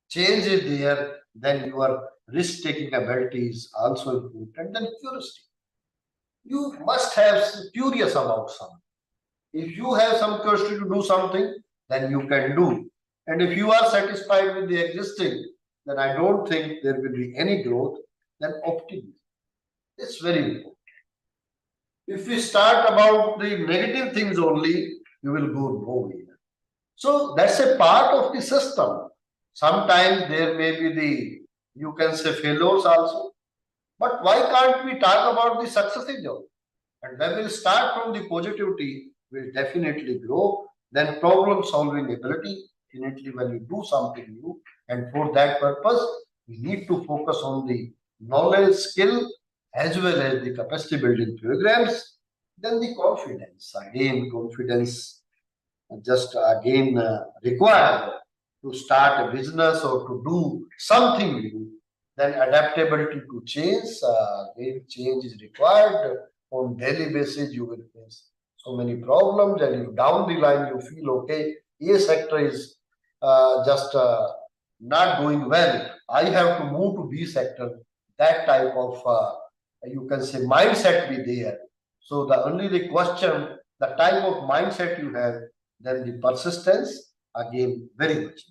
change is there, then your risk-taking ability is also important. Then curiosity. You must have curious about something. If you have some curiosity to do something, then you can do. And if you are satisfied with the existing, then I don't think there will be any growth. Then optimism. It's very important. If we start about the negative things only, you will go nowhere. So that's a part of the system. Sometimes there may be the, you can say, failures also. But why can't we talk about the successes also? And when we'll start from the positivity, we'll definitely grow. Then problem solving ability, definitely when you do something new. And for that purpose, we need to focus on the knowledge, skill, as well as the capacity building programs. Then the confidence. Again, confidence just again required to start a business or to do something new. Then adaptability to change. Again, change is required. On daily basis, you will face so many problems, and if down the line you feel okay, A sector is just not going well, I have to move to B sector. That type of you can say mindset be there. So the only the question, the type of mindset you have, then the persistence again very much.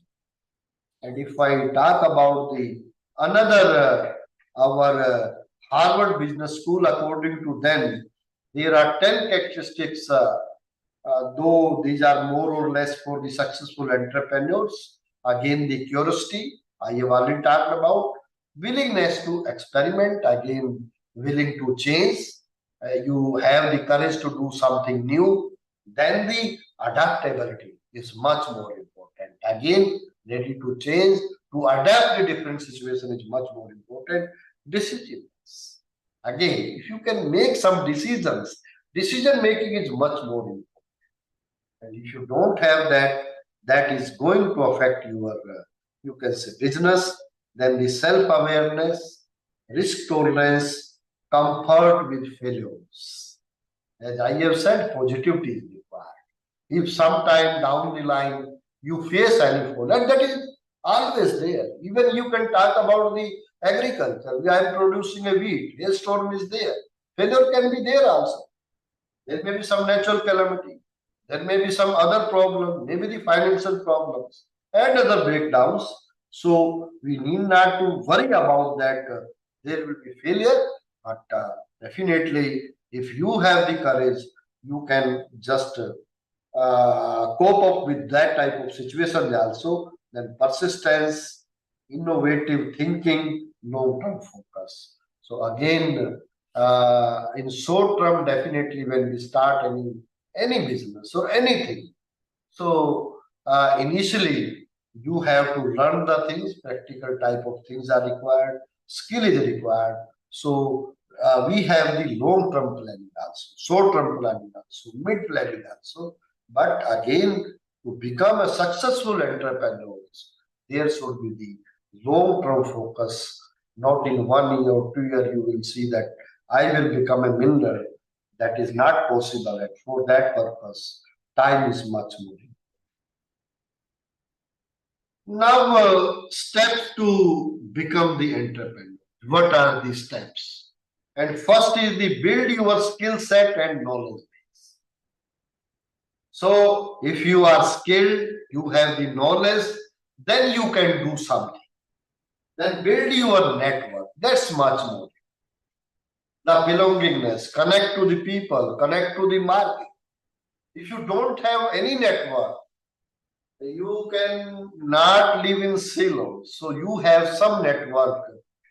And if I talk about the another our Harvard Business School, according to them, there are 10 characteristics, though these are more or less for the successful entrepreneurs. Again, the curiosity, I have already talked about. Willingness to experiment, again, willing to change. You have the courage to do something new. Then the adaptability is much more important. Again, ready to change, to adapt the different situation is much more important. Decisions. Again, if you can make some decisions, decision making is much more important. And if you don't have that, that is going to affect your, you can say, business. Then the self-awareness, risk tolerance, comfort with failures. As I have said, positivity is required. If sometime down the line you face any fall, and that is always there. Even you can talk about the agriculture. I am producing a wheat, hailstorm is there. Failure can be there also. There may be some natural calamity. There may be some other problem, maybe the financial problems and other breakdowns. So we need not to worry about that. There will be failure, but definitely, if you have the courage, you can just cope up with that type of situation also. Then persistence, innovative thinking, long-term focus. So again, in short term, definitely when we start any business or anything, so initially you have to learn the things, practical type of things are required, skill is required. So we have the long-term planning also, short-term planning also, mid-planning also. But again, to become a successful entrepreneur, there should be the long-term focus, not in 1 year or 2 year you will see that I will become a millionaire. That is not possible, and for that purpose, time is much more. Now, steps to become the entrepreneur. What are the steps? And first is the build your skill set and knowledge base. So, if you are skilled, you have the knowledge, then you can do something. Then build your network. That's much more. The belongingness, connect to the people, connect to the market. If you don't have any network, you can not live in silos. So you have some network,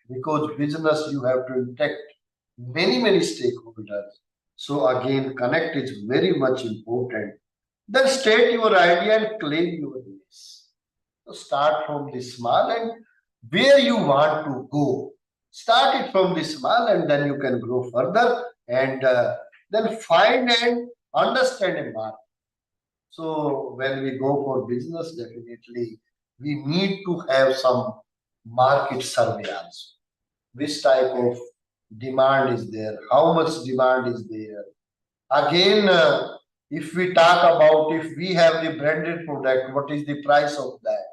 because business you have to interact many stakeholders. So again, connect is very much important. Then state your idea and claim your niche. So start from the small and where you want to go. Start it from the small and then you can grow further, and then find and understand a market. So when we go for business, definitely we need to have some market survey also. Which type of demand is there? How much demand is there? Again, if we talk about, if we have the branded product, what is the price of that?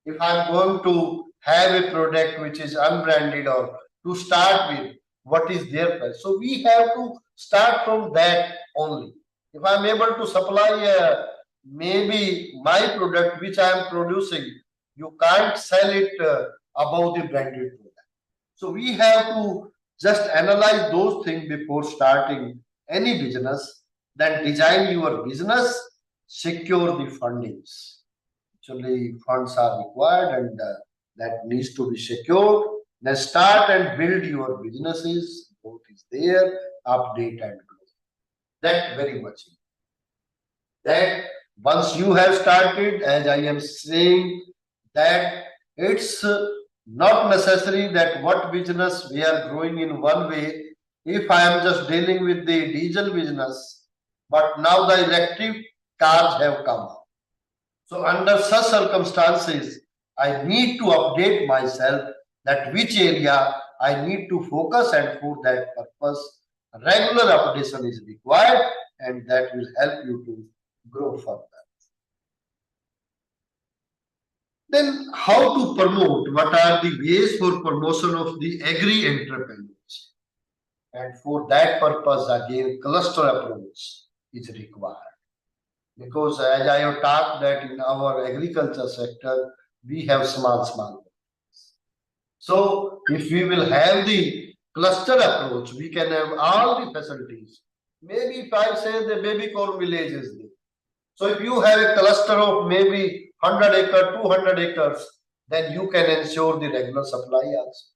If I'm going to have a product which is unbranded, or to start with, what is their price? So we have to start from that only. If I'm able to supply maybe my product which I am producing, you can't sell it above the branded product. So we have to just analyze those things before starting any business. Then design your business, secure the fundings. Actually, funds are required, and that needs to be secured. Then start and build your businesses. Both is there, update and grow. That very much. That once you have started, as I am saying, that it's not necessary that what business we are growing in one way. If I am just dealing with the diesel business, but now the electric cars have come up. So under such circumstances, I need to update myself that which area I need to focus, and for that purpose, regular updation is required, and that will help you to grow further. Then how to promote? What are the ways for promotion of the agri entrepreneurs? And for that purpose, again, cluster approach is required. Because as I have talked that in our agriculture sector, we have small. So if we will have the cluster approach, we can have all the facilities. Maybe if I say the baby corn village is there. So if you have a cluster of maybe 100 acres, 200 acres, then you can ensure the regular supply also.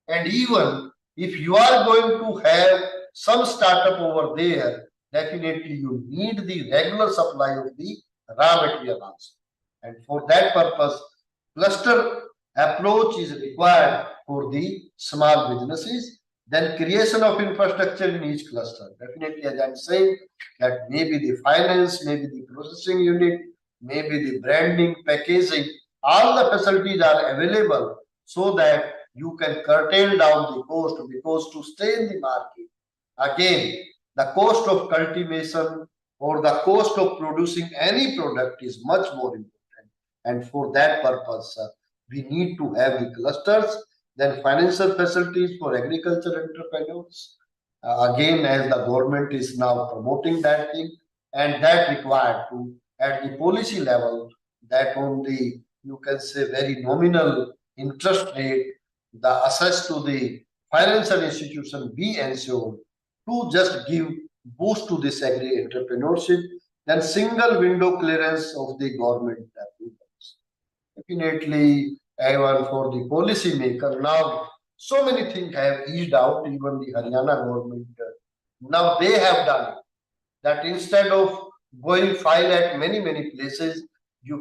And even if you are going to have some startup over there, definitely you need the regular supply of the raw material also. And for that purpose, cluster approach is required for the small businesses. Then creation of infrastructure in each cluster. Definitely, as I'm saying, that maybe the finance, maybe the processing unit, maybe the branding, packaging, all the facilities are available so that you can curtail down the cost, because to stay in the market, again, the cost of cultivation or the cost of producing any product is much more important. And for that purpose, we need to have the clusters, then financial facilities for agriculture entrepreneurs. Again, as the government is now promoting that thing, and that required to, at the policy level, that on the, you can say, very nominal interest rate, the access to the financial institution be ensured to just give boost to this agri entrepreneurship, then single window clearance of the government approvals. Definitely, even for the policy maker, now so many things have eased out, even the Haryana government. Now they have done it, that instead of going file at many places,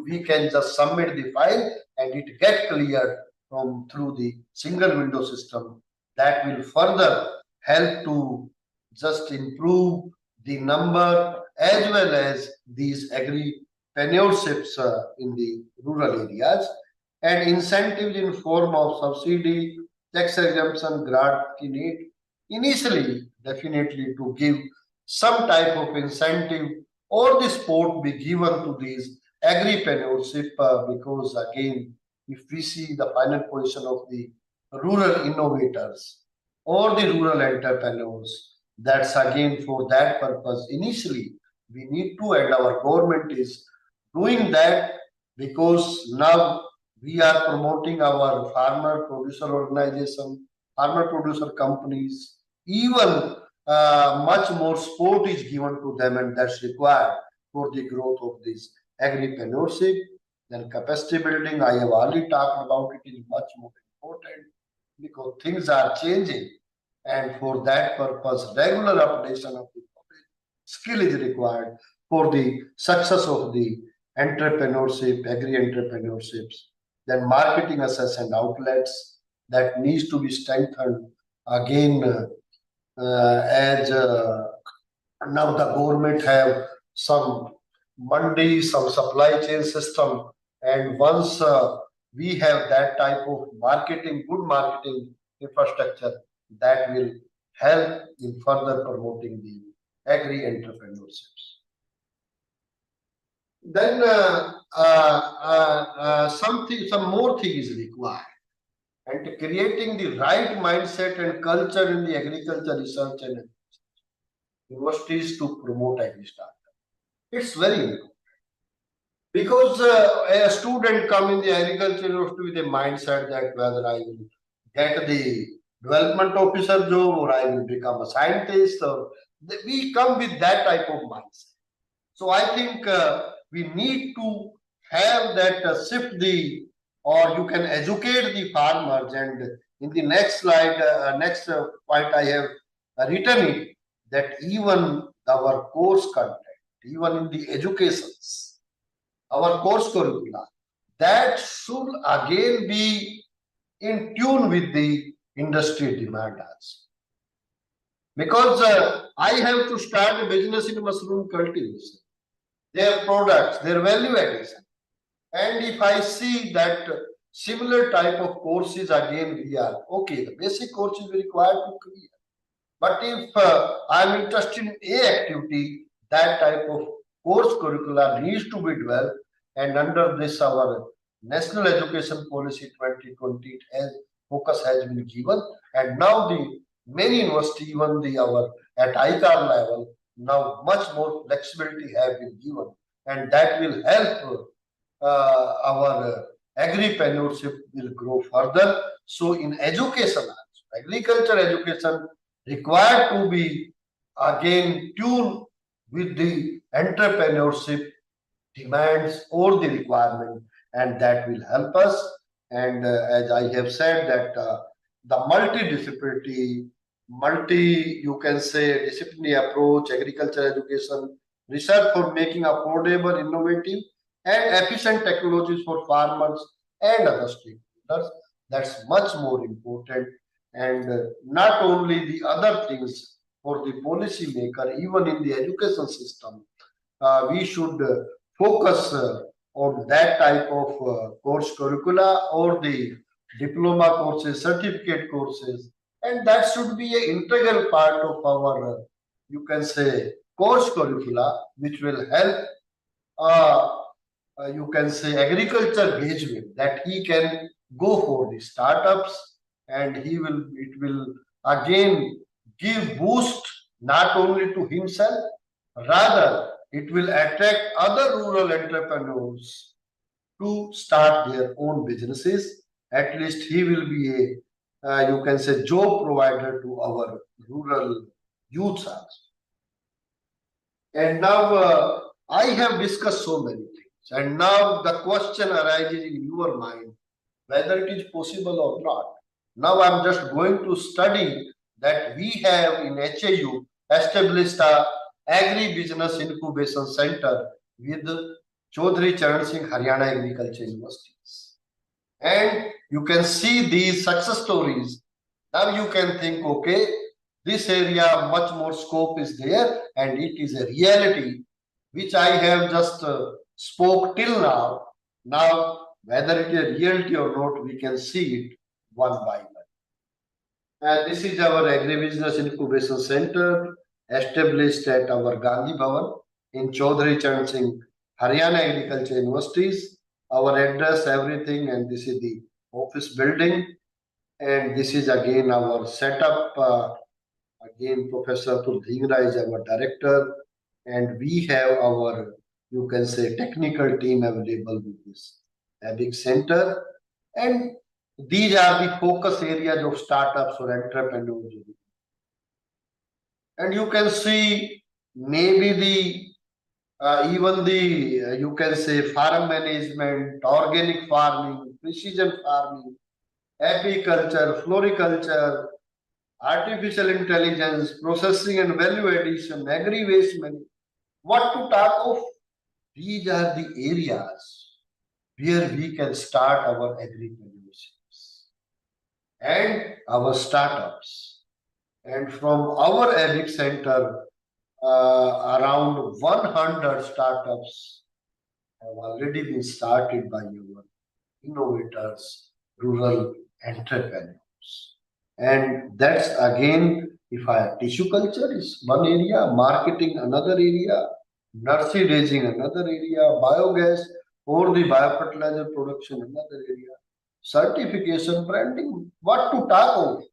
we can just submit the file and it get cleared from through the single window system. That will further help to just improve the number as well as these agripreneurships in the rural areas, and incentives in form of subsidy, tax exemption, grant in it. Initially, definitely to give some type of incentive or the support be given to these agripreneurship, because again, if we see the final position of the rural innovators or the rural entrepreneurs, that's again for that purpose. Initially, we need to, and our government is doing that, because now we are promoting our farmer producer organization, farmer producer companies, even much more support is given to them, and that's required for the growth of this agripreneurship. Then capacity building, I have already talked about it, is much more important because things are changing, and for that purpose, regular updation of the skill is required for the success of the entrepreneurship, agri-entrepreneurships. Then marketing access and outlets, that needs to be strengthened again, as now the government have some mandi, some supply chain system, and once we have that type of marketing, good marketing infrastructure, that will help in further promoting the agri-entrepreneurships. Then some more thing is required, and creating the right mindset and culture in the agriculture research and universities to promote agri startup. It's very important because a student come in the agriculture university with a mindset that whether I will get the development officer job or I will become a scientist, or we come with that type of mindset. So I think we need to have that shift the, or you can educate the farmers. And in the next slide, next point I have written it, that even our course content, even in the educations, our course curricula, that should again be in tune with the industry demand also. Because I have to start a business in mushroom cultivation, their products, their value addition. And if I see that similar type of courses, again, we are okay, the basic courses we required to clear. But if I'm interested in a activity, that type of course curricula needs to be developed. And under this, our National Education Policy 2020 focus has been given. And now the many universities, even the our at ICAR level, now much more flexibility have been given, and that will help our agripreneurship will grow further. So in education, agriculture education required to be again tuned with the entrepreneurship demands or the requirement, and that will help us. And as I have said, that the multidisciplinary, you can say disciplinary approach, agriculture education, research for making affordable, innovative, and efficient technologies for farmers and other stakeholders. That's much more important. And not only the other things for the policy maker, even in the education system, we should focus on that type of course curricula or the diploma courses, certificate courses, and that should be an integral part of our, you can say, course curricula, which will help you can say agriculture engagement, that he can go for the startups, and it will again give boost not only to himself, rather it will attract other rural entrepreneurs to start their own businesses. At least he will be a, you can say, job provider to our rural youths also. And now I have discussed so many things, and now the question arises in your mind whether it is possible or not. Now I'm just going to study that we have in HAU established a agri-business incubation center with Chaudhary Charan Singh Haryana Agriculture Universities. And you can see these success stories. Now you can think, okay, this area much more scope is there, and it is a reality which I have just spoke till now. Now, whether it is a reality or not, we can see it one by one. And this is our agribusiness incubation center established at our Gandhi Bhavan in Chaudhary Charan Singh Haryana Agriculture Universities. Our address, everything, and this is the office building. And this is again our setup. Again, Professor Atul Dhingra is our director, and we have our, you can say, technical team available with this big center. And these are the focus areas of startups or entrepreneurs. And you can see maybe the even the you can say farm management, organic farming, precision farming, apiculture, floriculture, artificial intelligence, processing and value addition, agri-waste management. What to talk of? These are the areas where we can start our agriculture and our startups. And from our ABIC center, around 100 startups have already been started by our innovators, rural entrepreneurs. And that's again, if I have tissue culture is one area, marketing another area, nursery raising another area, biogas or the biofertilizer production another area, certification, branding, what to talk of?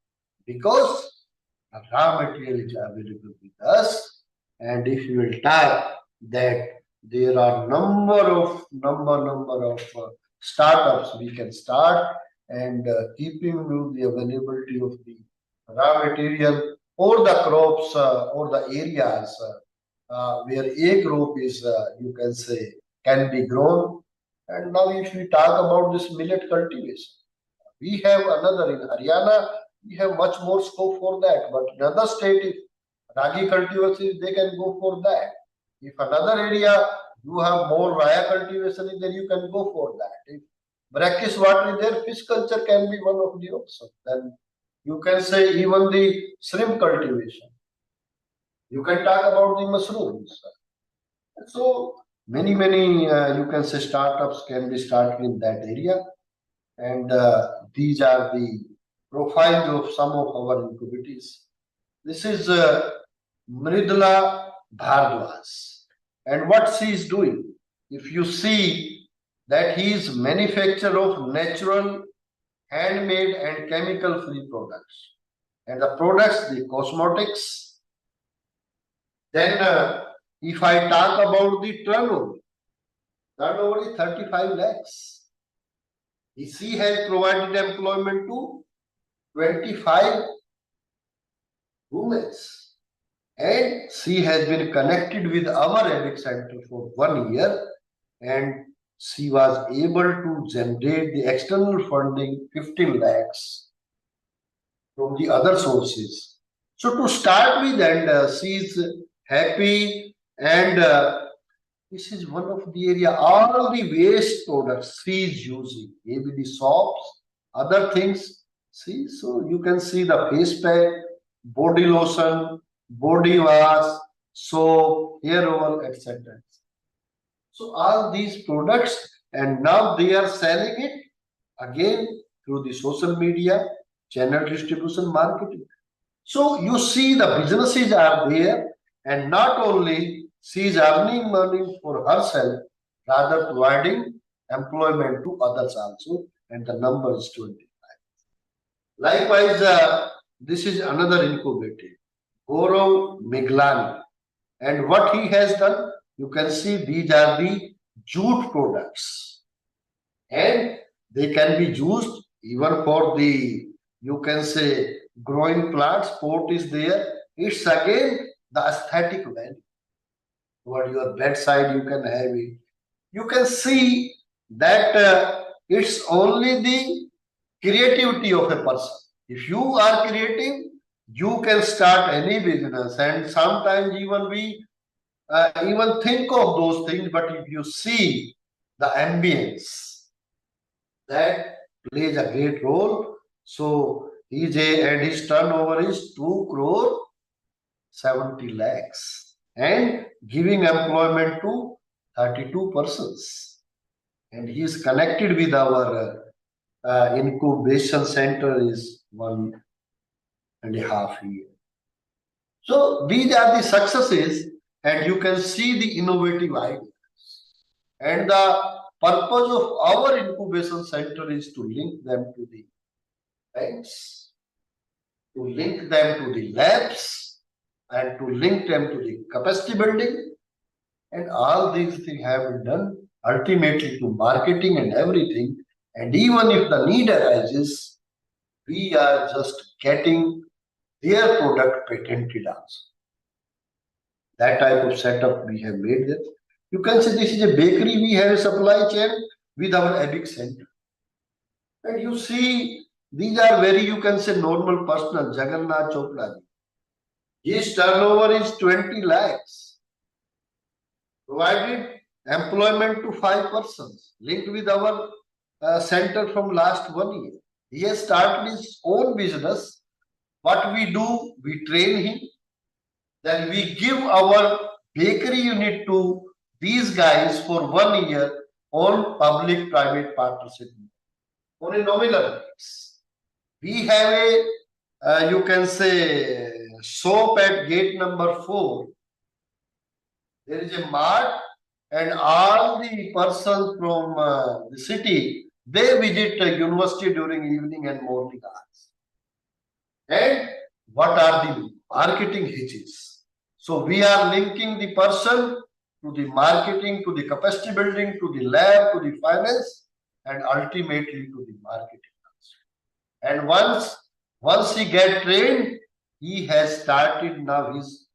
Because the raw material is available with us, and if you will talk that there are number of startups we can start, and keeping with the availability of the raw material or the crops or the areas where a crop is, you can say, can be grown. And now if we talk about this millet cultivation, we have another in Haryana, we have much more scope for that. But in other state, if ragi cultivation, they can go for that. If another area you have more raya cultivation, then you can go for that. If brackish water is there, fish culture can be one of the options. Then you can say even the shrimp cultivation. You can talk about the mushrooms. So many you can say startups can be started in that area. And these are the profiles of some of our incubators. This is Mridula Bhardwaj. And what she is doing, if you see that he is manufacturer of natural, handmade and chemical-free products. And the products, the cosmetics. Then if I talk about the turnover is 35 lakhs. She has provided employment to 25 women. And she has been connected with our ABIC center for 1 year, and she was able to generate the external funding 15 lakhs from the other sources. So to start with, and she is happy, and this is one of the area, all the waste products she is using, maybe the soaps, other things. See, so you can see the face pack, body lotion, body wash, soap, hair oil, etc. So all these products, and now they are selling it again through the social media, channel distribution, marketing. So you see the businesses are there, and not only she is earning money for herself, rather providing employment to others also, and the number is 25. Likewise, this is another incubator, Gaurav Miglani. And what he has done, you can see these are the jute products. And they can be used even for the, you can say, growing plants, pot is there. It's again the aesthetic value. Toward your bedside, you can have it. You can see that it's only the creativity of a person. If you are creative, you can start any business, and sometimes even we even think of those things, but if you see the ambience, that plays a great role. So and his turnover is 2 crore 70 lakhs and giving employment to 32 persons. And he is connected with our incubation center is 1.5 years. So these are the successes, and you can see the innovative ideas. And the purpose of our incubation center is to link them to the banks, to link them to the labs, and to link them to the capacity building. And all these things have been done ultimately to marketing and everything. And even if the need arises, we are just getting their product patented also. That type of setup we have made there. You can say this is a bakery, we have a supply chain with our EBIC center. And you see, these are very, you can say, normal personal. Jagannath Chopra. His turnover is 20 lakhs. Provided employment to 5 persons, linked with our center from last 1 year. He has started his own business. What we do, we train him. Then we give our bakery unit to these guys for 1 year on public-private partnership on a nominal basis. We have a, you can say, shop at gate number 4. There is a mart, and all the persons from the city, they visit the university during evening and morning hours. And what are the marketing hitches? So we are linking the person to the marketing, to the capacity building, to the lab, to the finance, and ultimately to the marketing. And once he get trained, he has started now his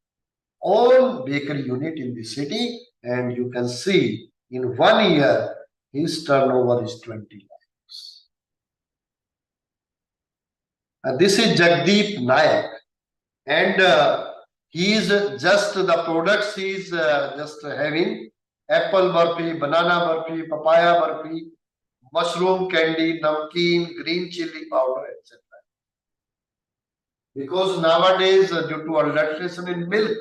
own bakery unit in the city, and you can see in 1 year his turnover is 20 lakhs. And this is Jagdeep Nayak, and he is just the products he is just having: apple burfi, banana burfi, papaya burfi, mushroom candy, namkeen, green chili powder, etc. Because nowadays, due to adulteration in milk,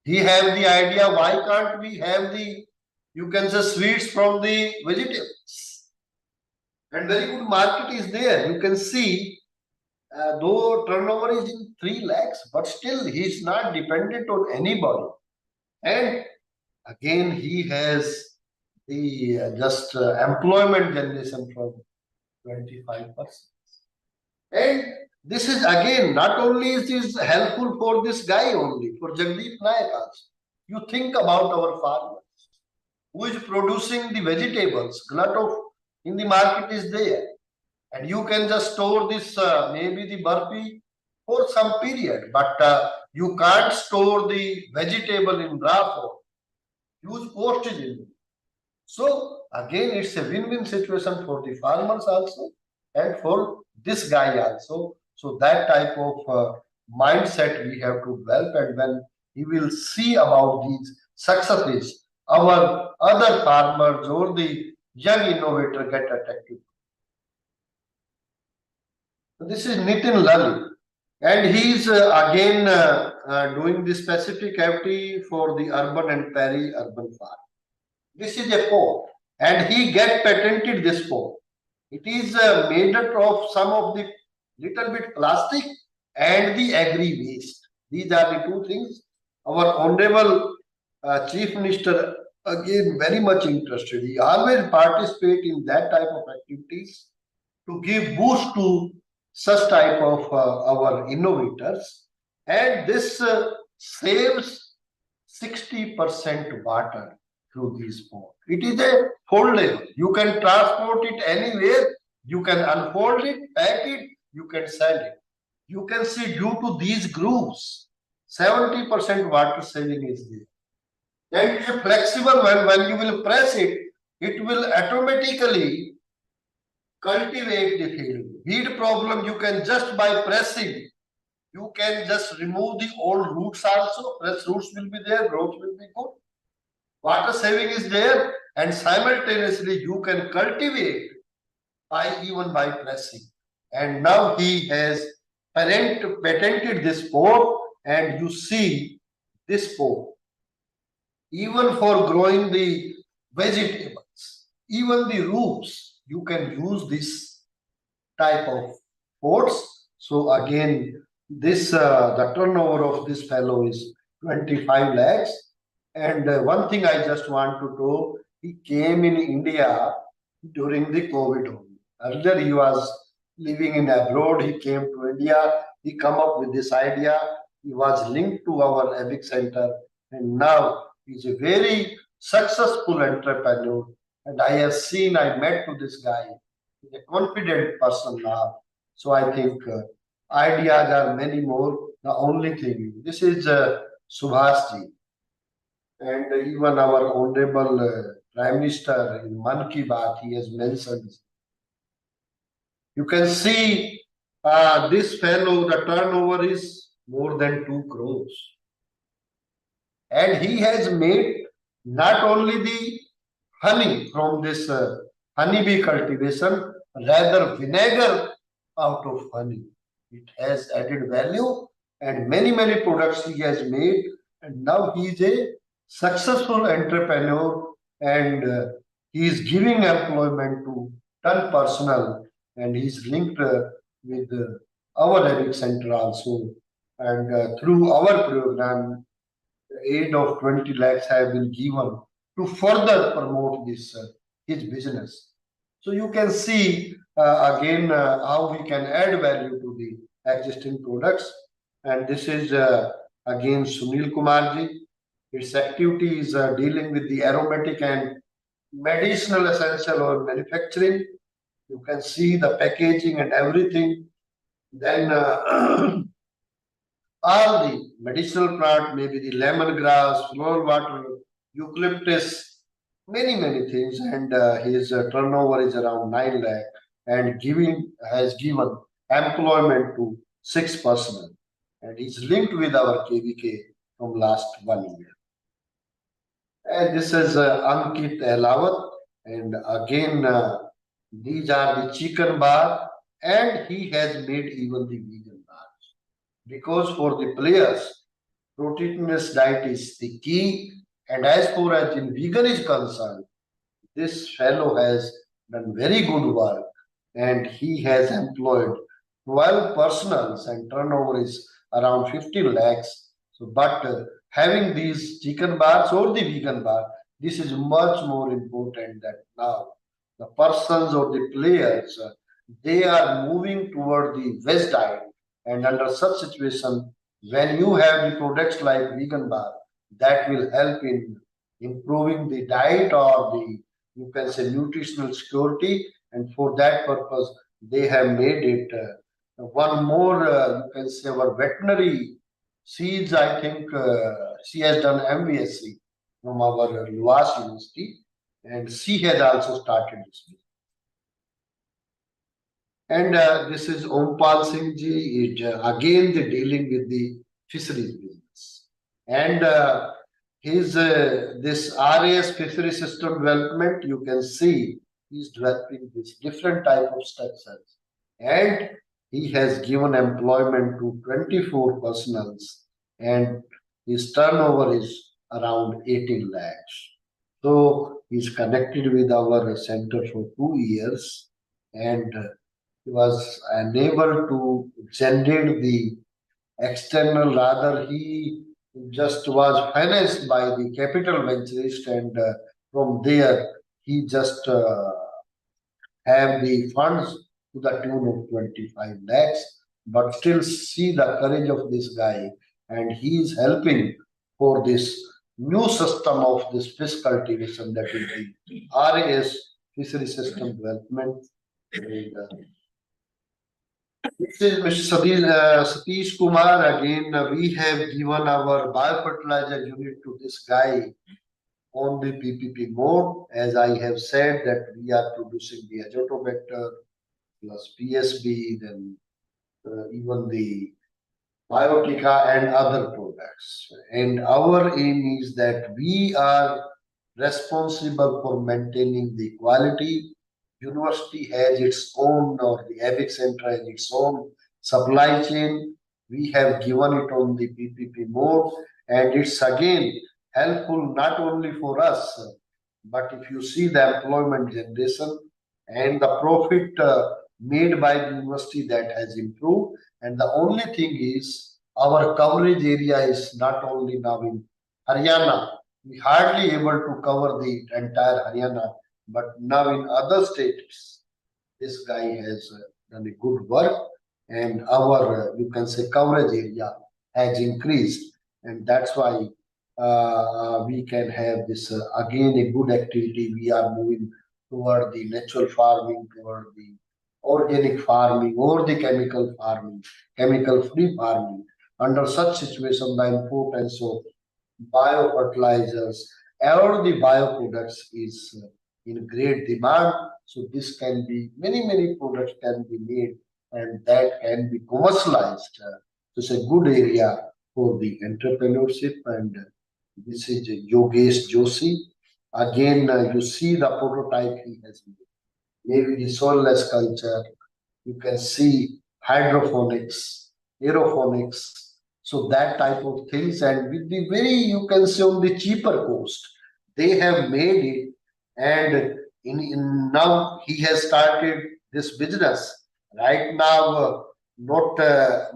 he have the idea, why can't we have the, you can say, sweets from the vegetables? And very good market is there. You can see, though turnover is in 3 lakhs, but still he is not dependent on anybody. And again, he has the just employment generation from 25%. And this is again, not only is this helpful for this guy only, for Jagdeep Nayak also. You think about our farmers, who is producing the vegetables, glut of in the market is there. And you can just store this, maybe the burfi for some period, but you can't store the vegetable in raw form. Use postage in it. So again, it's a win-win situation for the farmers also and for this guy also. So that type of mindset we have to develop, and when he will see about these successes, our other farmers or the young innovator get attracted. So this is Nitin Lal, and he is again doing the specific activity for the urban and peri-urban farm. This is a pot, and he get patented this pot. It is made up of some of the little bit plastic and the agri waste. These are the two things. Our Honorable Chief Minister again very much interested. He always participate in that type of activities to give boost to such type of our innovators, and this saves 60% water through these port. It is a foldable. You can transport it anywhere. You can unfold it, pack it, you can sell it. You can see due to these grooves, 70% water saving is there. And it is flexible. When you will press it, it will automatically cultivate the field. Weed problem, you can just by pressing, you can just remove the old roots also. Fresh roots will be there, growth will be good. Water saving is there, and simultaneously you can cultivate even by pressing. And now he has patented this pot, and you see this pot, even for growing the vegetables, even the roots, you can use this type of pots. So again, this the turnover of this fellow is 25 lakhs. And one thing I just want to know, he came in India during the COVID only. Earlier he was living in abroad, he came to India, he come up with this idea, he was linked to our ABIC center, and now he's a very successful entrepreneur. And I met to this guy, he's a confident person now. So I think ideas are many more. The only thing, this is Subhash ji, and even our honorable Prime Minister in Man Ki Baat, he has mentioned. You can see this fellow, the turnover is more than 2 crores. And he has made not only the honey from this honeybee cultivation, rather vinegar out of honey. It has added value, and many products he has made, and now he is a successful entrepreneur, and he is giving employment to 10 personnel, and he is linked with our ABIC center also, and through our program, the aid of 20 lakhs have been given to further promote this his business. So you can see again how we can add value to the existing products. And this is again Sunil Kumar ji. Its activity is dealing with the aromatic and medicinal essential oil manufacturing. You can see the packaging and everything. Then all the medicinal plant, maybe the lemongrass, flower water, eucalyptus, many things, and his turnover is around 9 lakh, and has given employment to 6 personnel, and he's linked with our KVK from last 1 year. And this is Ankit Elawat, and again these are the chicken bar, and he has made even the vegan bars, because for the players, proteinous diet is the key. And as far as in vegan is concerned, this fellow has done very good work, and he has employed 12 personals, and turnover is around 15 lakhs. So, but having these chicken bars or the vegan bar, this is much more important that now the persons or the players, they are moving toward the veg diet, and under such situation, when you have the products like vegan bar, that will help in improving the diet or the, you can say, nutritional security. And for that purpose, they have made it one more, you can say, our veterinary seeds. I think she has done MBSc from our Luas University, and she has also started this business. And this is Ompal Singh ji, again the dealing with the fisheries business. And his this RAS fishery system development, you can see he's developing this different type of structures, and he has given employment to 24 personals, and his turnover is around 18 lakhs. So he's connected with our center for 2 years, and he was unable to generate the external, rather he just was financed by the capital venturist, and from there he just have the funds to the tune of 25 lakhs, but still see the courage of this guy, and he is helping for this new system of this fish cultivation, that is the RAS, Fishery System Development. And, this is Mr. Satish Kumar. Again, we have given our biofertilizer unit to this guy on the PPP mode. As I have said, that we are producing the Azotobacter plus PSB, then even the Biotica and other products. And our aim is that we are responsible for maintaining the quality. University has its own, or the ABIC Center has its own supply chain. We have given it on the PPP mode, and it's again helpful not only for us, but if you see the employment generation and the profit made by the university, that has improved. And the only thing is our coverage area is not only now in Haryana, we hardly able to cover the entire Haryana, but now in other states, this guy has done a good work, and our, you can say, coverage area has increased, and that's why we can have this again a good activity. We are moving toward the natural farming, toward the organic farming, or the chemical farming, chemical-free farming. Under such situation, the importance of biofertilizers or the bioproducts is in great demand. So this can be, many products can be made, and that can be commercialized. So it's a good area for the entrepreneurship. And this is Yogesh Joshi. Again, you see the prototype he has made. Maybe the soilless culture. You can see hydroponics, aeroponics. So that type of things, and with the very, you can say, on the cheaper cost, they have made it. And now he has started this business. Right now, not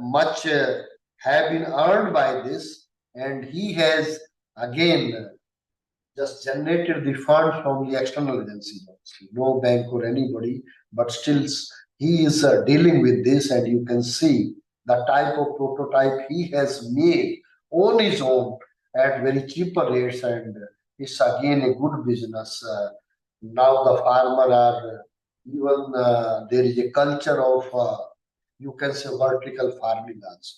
much have been earned by this, and he has again just generated the fund from the external agencies, no bank or anybody, but still he is dealing with this, and you can see the type of prototype he has made on his own at very cheaper rates, and it's again a good business. Now the farmer are even there is a culture of you can say vertical farming also.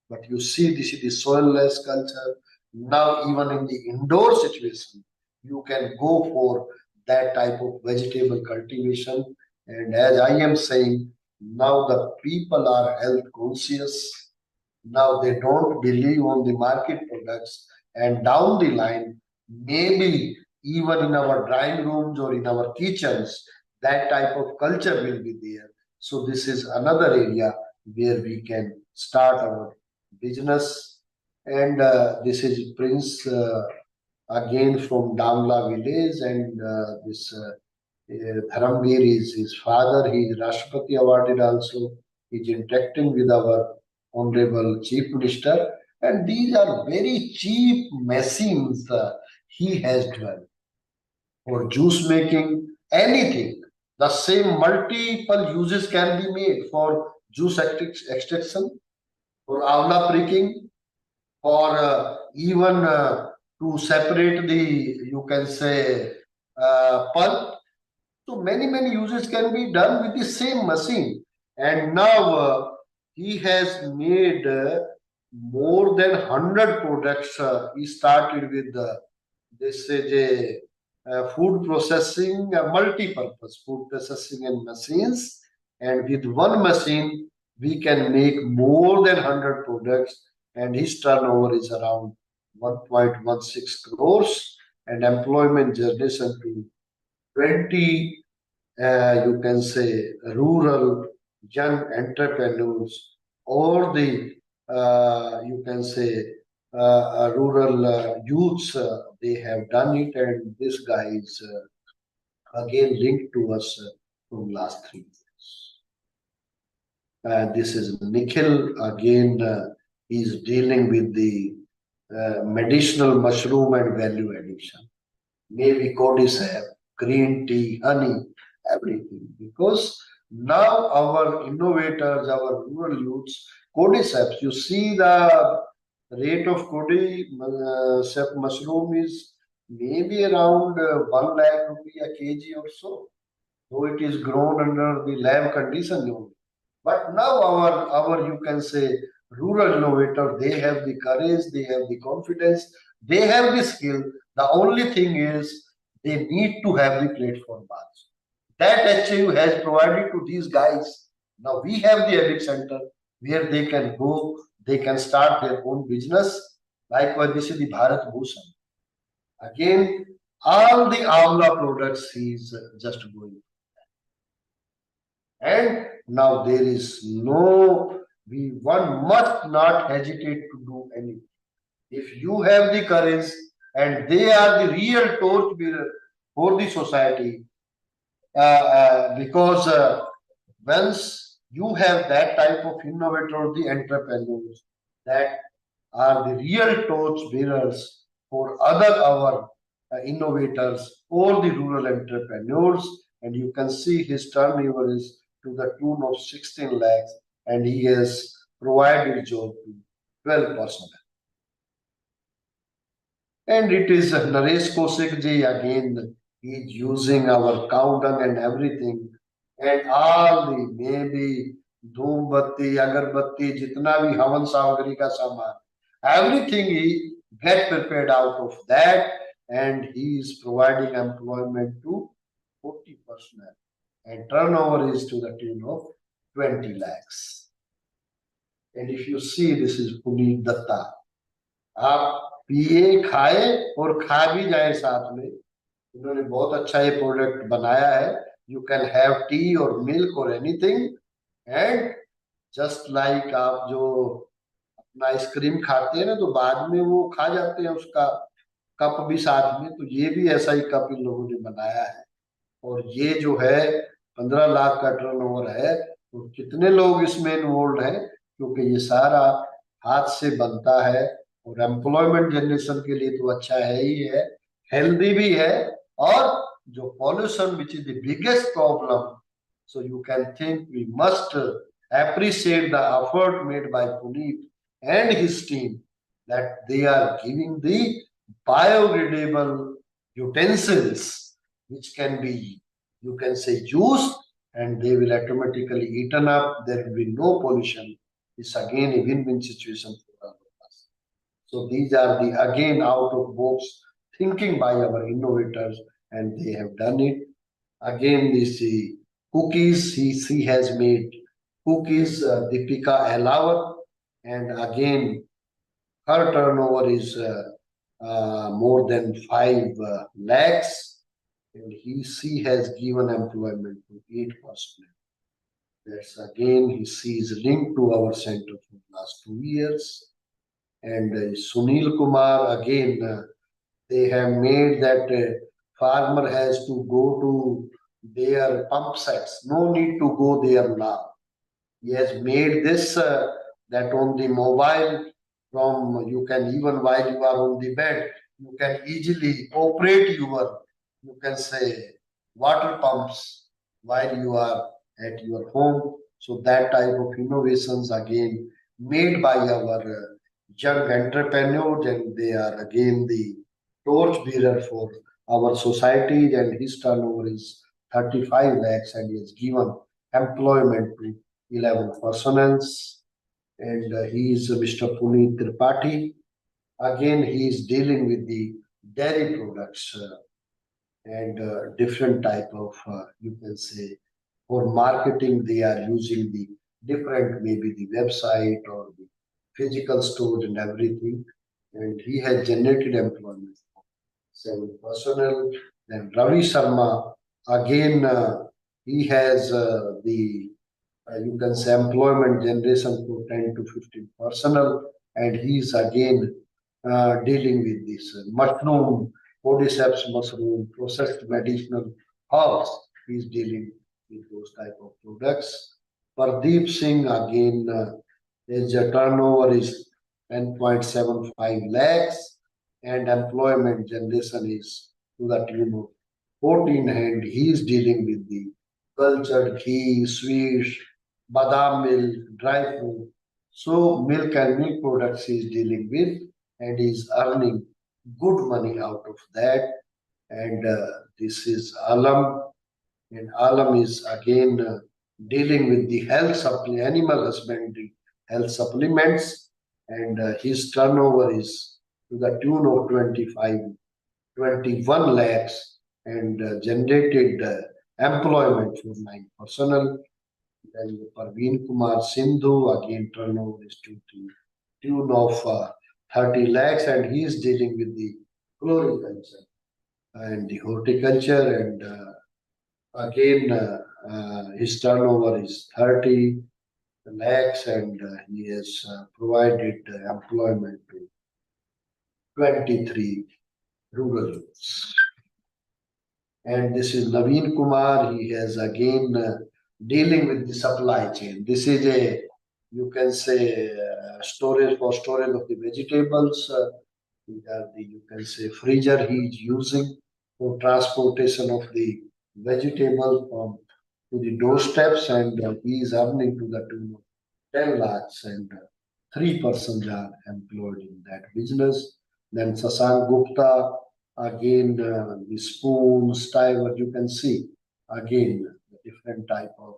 But you see, this is the soilless culture. Now even in the indoor situation, you can go for that type of vegetable cultivation. And as I am saying, now the people are health conscious. Now they don't believe on the market products, and down the line, maybe even in our drawing rooms or in our kitchens, that type of culture will be there. So this is another area where we can start our business. And this is Prince again from Damla village, and this Dharamveer is his father. He is Rashtrapati awarded also. He is interacting with our Honorable Chief Minister, and these are very cheap machines he has developed for juice making, anything. The same multiple uses can be made for juice extraction, for avla pricking, for even to separate the, you can say, pulp. So many uses can be done with the same machine. And now he has made more than 100 products. He started with this is a food processing, multi-purpose food processing and machines. And with one machine, we can make more than 100 products. And his turnover is around 1.16 crores, and employment generation to 20, you can say, rural young entrepreneurs, or the, you can say, rural youths, they have done it, and this guy is again linked to us from last 3 years. This is Nikhil, again, he's dealing with the medicinal mushroom and value addition. Maybe cordyceps, green tea, honey, everything. Because now our innovators, our rural youths, cordyceps, you see the rate of cordyceps mushroom is maybe around 1 lakh rupee a kg or so, though it is grown under the lab condition only. But now our you can say rural innovator, they have the courage, they have the confidence, they have the skill. The only thing is they need to have the platform also. That HAU has provided to these guys. Now we have the Agri Center where they can go, they can start their own business. Likewise, this is the Bharat Bhushan. Again, all the Amla products he is just going. And now there is no, one must not hesitate to do anything. If you have the courage and they are the real torchbearer for the society, because once you have that type of innovator, the entrepreneurs that are the real torch bearers for other our innovators or the rural entrepreneurs, and you can see his turnover is to the tune of 16 lakhs, and he has provided job to 12 personnel. And it is Naresh Kaushik ji again, he's using our cow dung and everything, and all the maybe धूम बत्ती अगरबत्ती जितना भी हवन सामग्री का सामान, everything he get prepared out of that, and he is providing employment to 40 personnel, and turnover is to the tune of 20 lakhs. And if you see, this is Puneet Datta. आप पिए खाए और खा भी जाए साथ में, इन्होंने बहुत अच्छा ये प्रोडक्ट बनाया है. यू कैन हैव टी और मिल्क और एनीथिंग, एंड जस्ट लाइक आप जो अपना आइसक्रीम खाते हैं ना, तो बाद में वो खा जाते हैं उसका कप भी साथ में, तो ये भी ऐसा ही कप इन लोगों ने बनाया है. और ये जो है 15 लाख का टर्नओवर है, तो कितने लोग इसमें इन्वॉल्व हैं, क्योंकि ये सारा हाथ से बनता है, और एम्प्लॉयमेंट जनरेशन के लिए तो अच्छा है ही है, हेल्दी भी है, और जो pollution which is the biggest problem, so you can think we must appreciate the effort made by Puneet and his team, that they are giving the biodegradable utensils which can be, you can say, used, and they will automatically eaten up. There will be no pollution. It's again a win-win situation for all of us. So these are the again out of box thinking by our innovators, and they have done it. Again, this cookies, he has made cookies, Deepika Ahlawat, and again her turnover is more than 5 lakhs, and she has given employment to 8 personnel. That's again, he is linked to our center for the last 2 years. And Sunil Kumar, again, they have made that farmer has to go to their pump sets. No need to go there now. He has made this that on the mobile, from you can, even while you are on the bed, you can easily operate your, you can say, water pumps while you are at your home. So that type of innovations again made by our young entrepreneurs, and they are again the torch bearer for our society, and his turnover is 35 lakhs, and he has given employment to 11 personnels. And he is Mr. Puneet Tripathi. Again, he is dealing with the dairy products and different type of, you can say, for marketing, they are using the different, maybe the website or the physical stores and everything. And he has generated employment for 7 personnel. Then Ravi Sharma, again, he has the, you can say, employment generation for 10 to 15 personnel, and he is again dealing with this mushroom, cordyceps mushroom, processed medicinal herbs. He is dealing with those type of products. Pardeep Singh, again, his turnover is 10.75 lakhs, and employment generation is to the tune of 14, and he is dealing with the cultured ghee, sweets, badam milk, dry fruit. So milk and milk products he is dealing with, and he is earning good money out of that. And this is Alam, and Alam is again dealing with the animal husbandry, health supplements, and his turnover is to the tune of 21 lakhs, and generated employment for 9 personnel. Then Parveen Kumar Sindhu, again turnover is to the tune of 30 lakhs, and he is dealing with the floriculture and the horticulture, and again his turnover is 30 lakhs, and he has provided employment to 23 rural youths. And this is Naveen Kumar. He has again dealing with the supply chain. This is a, you can say, storage of the vegetables. These are the, you can say, freezer he is using for transportation of the vegetables from to the doorsteps, and he is earning to the tune of 10 lakhs, and 3 persons are employed in that business. Then Sasank Gupta, again the spoons, timer, you can see again the different type of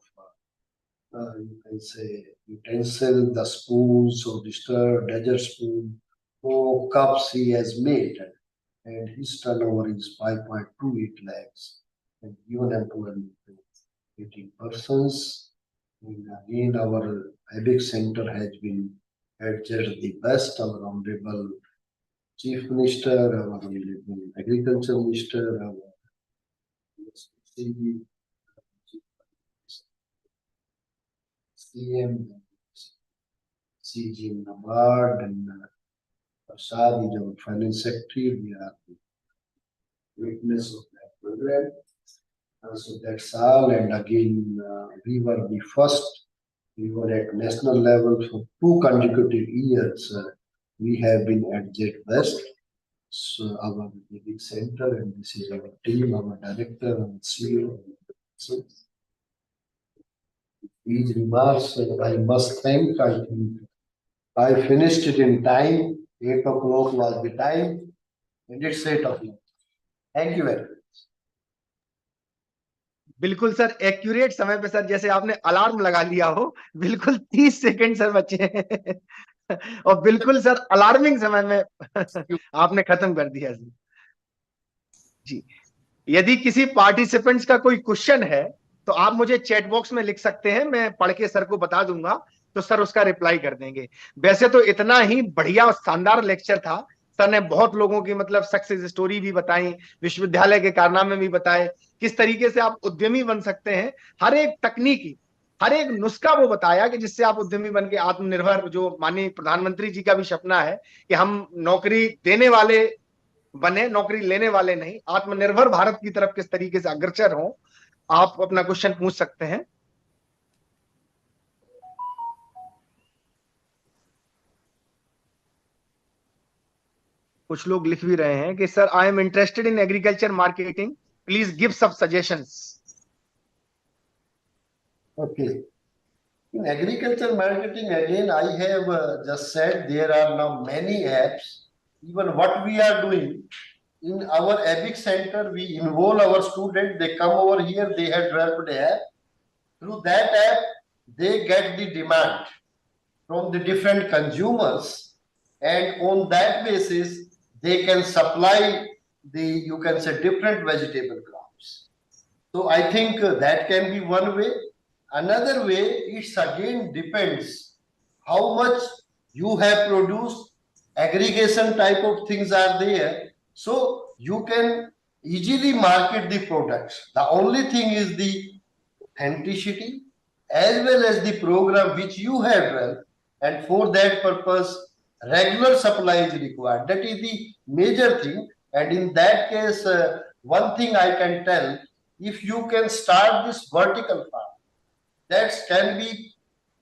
you can say utensil, the spoons, or the stir, desert spoon, or cups he has made, and his turnover is 5.28 lakhs, and given employment to 18 persons. And again, our ABIC center has been adjudged the best, our Honorable Chief Minister, our Honorable Agriculture Minister, our CG, CM, CG Nabard, and Prasad is our Finance Secretary. We are the witness of that program. So that's all. And again, we were the first. We were at national level for 2 consecutive years. We have been adjudged best. So our big center, and this is our team, our director, and CEO. So these remarks, I must thank. I think I finished it in time. 8 o'clock was the time, and it's 8 o'clock. Thank you very much. बिल्कुल sir, accurate समय पे sir, जैसे आपने alarm लगा लिया हो, बिल्कुल 30 second sir बचे हैं और बिल्कुल सर अलार्मिंग समय में आपने खत्म कर दिया सर जी। यदि किसी पार्टिसिपेंट्स का कोई क्वेश्चन है तो आप मुझे चैट बॉक्स में लिख सकते हैं, मैं पढ़ के सर को बता दूंगा तो सर उसका रिप्लाई कर देंगे। वैसे तो इतना ही बढ़िया और शानदार लेक्चर था, सर ने बहुत लोगों की मतलब सक्सेस स्टोरी भी बताई, विश्वविद्यालय के कारनामे भी बताए, किस तरीके से आप उद्यमी बन सकते हैं, हर एक तकनीकी, हर एक नुस्खा वो बताया कि जिससे आप उद्यमी बन के आत्मनिर्भर, जो माननीय प्रधानमंत्री जी का भी सपना है कि हम नौकरी देने वाले बने, नौकरी लेने वाले नहीं, आत्मनिर्भर भारत की तरफ किस तरीके से अग्रसर हो। आप अपना क्वेश्चन पूछ सकते हैं। कुछ लोग लिख भी रहे हैं कि sir I am interested in agriculture marketing, please give some suggestions. Okay. In agriculture marketing, again, I have just said there are now many apps. Even what we are doing in our ABIC center, we involve our students, they come over here, they have developed an app. Through that app, they get the demand from the different consumers, and on that basis, they can supply the, you can say, different vegetable crops. So I think that can be one way. Another way, it's again depends how much you have produced, aggregation type of things are there. So you can easily market the products. The only thing is the authenticity as well as the program which you have developed, and for that purpose, regular supply is required. That is the major thing. And in that case, one thing I can tell, if you can start this vertical farm, that can be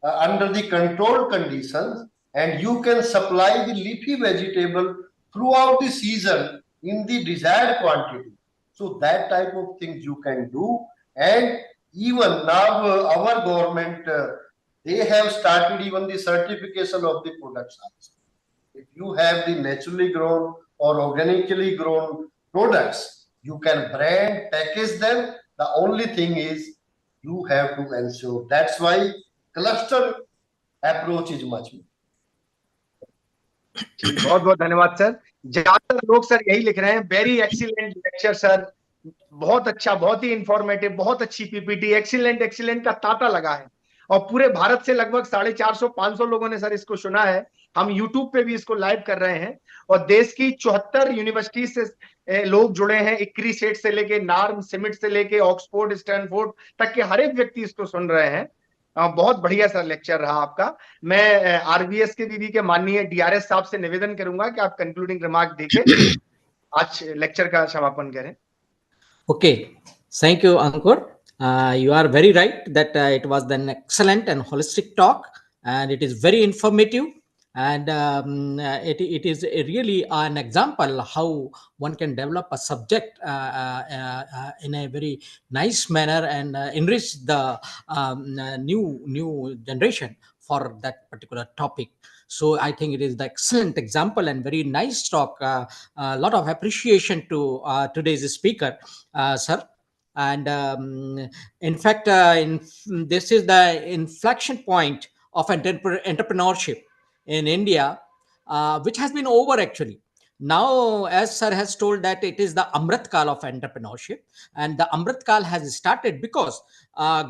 under the controlled conditions, and you can supply the leafy vegetable throughout the season in the desired quantity. So that type of things you can do. And even now our government, they have started even the certification of the products also. If you have the naturally grown or organically grown products, you can brand, package them. The only thing is you have to ensure. That's why cluster approach is much more. बहुत बहुत धन्यवाद sir. ज्यादातर लोग sir यही लिख रहे हैं, very excellent lecture sir, बहुत अच्छा, बहुत ही इंफॉर्मेटिव, बहुत अच्छी पीपीटी, एक्सीलेंट एक्सीलेंट का तांता लगा है। और पूरे भारत से लगभग 450-500 लोगों ने सर इसको सुना है। हम यूट्यूब पे भी इसको लाइव कर रहे हैं और देश की 74 यूनिवर्सिटी से लोग जुड़े हैं। इक्री सेट से लेके नार्म सिमिट से लेके ऑक्सफोर्ड स्टैनफोर्ड तक के हर एक व्यक्ति इसको सुन रहे हैं। बहुत बढ़िया सर लेक्चर रहा आपका। मैं आरबीएस के बीबी के माननीय डीआरएस साहब से निवेदन करूंगा कि आप कंक्लूडिंग रिमार्क देके आज लेक्चर का समापन करें। Okay, thank you, Ankur. You are very right that it was an excellent and holistic talk, and it is very informative, and it is really an example how one can develop a subject in a very nice manner and enrich the new generation for that particular topic. So I think it is the excellent example and very nice talk. A lot of appreciation to today's speaker, sir. And in fact, this is the inflection point of entrepreneurship in India, which has been over actually. Now, as sir has told, that it is the Amrit Kal of entrepreneurship, and the Amrit Kal has started because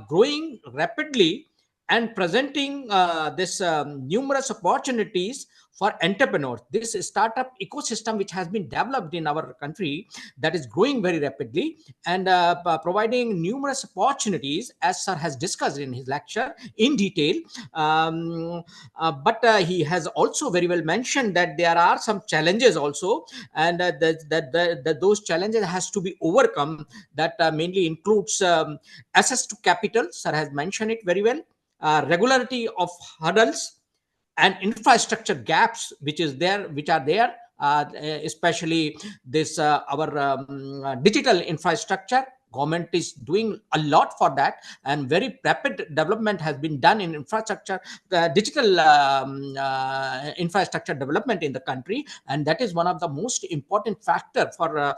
growing rapidly and presenting this numerous opportunities for entrepreneurs. This startup ecosystem which has been developed in our country, that is growing very rapidly and providing numerous opportunities, as sir has discussed in his lecture in detail. But he has also very well mentioned that there are some challenges also, and that those challenges has to be overcome. That mainly includes access to capital. Sir has mentioned it very well. Regularity of hurdles and infrastructure gaps which are there, especially this our digital infrastructure. Government is doing a lot for that, and very rapid development has been done in infrastructure, digital infrastructure development in the country, and that is one of the most important factor for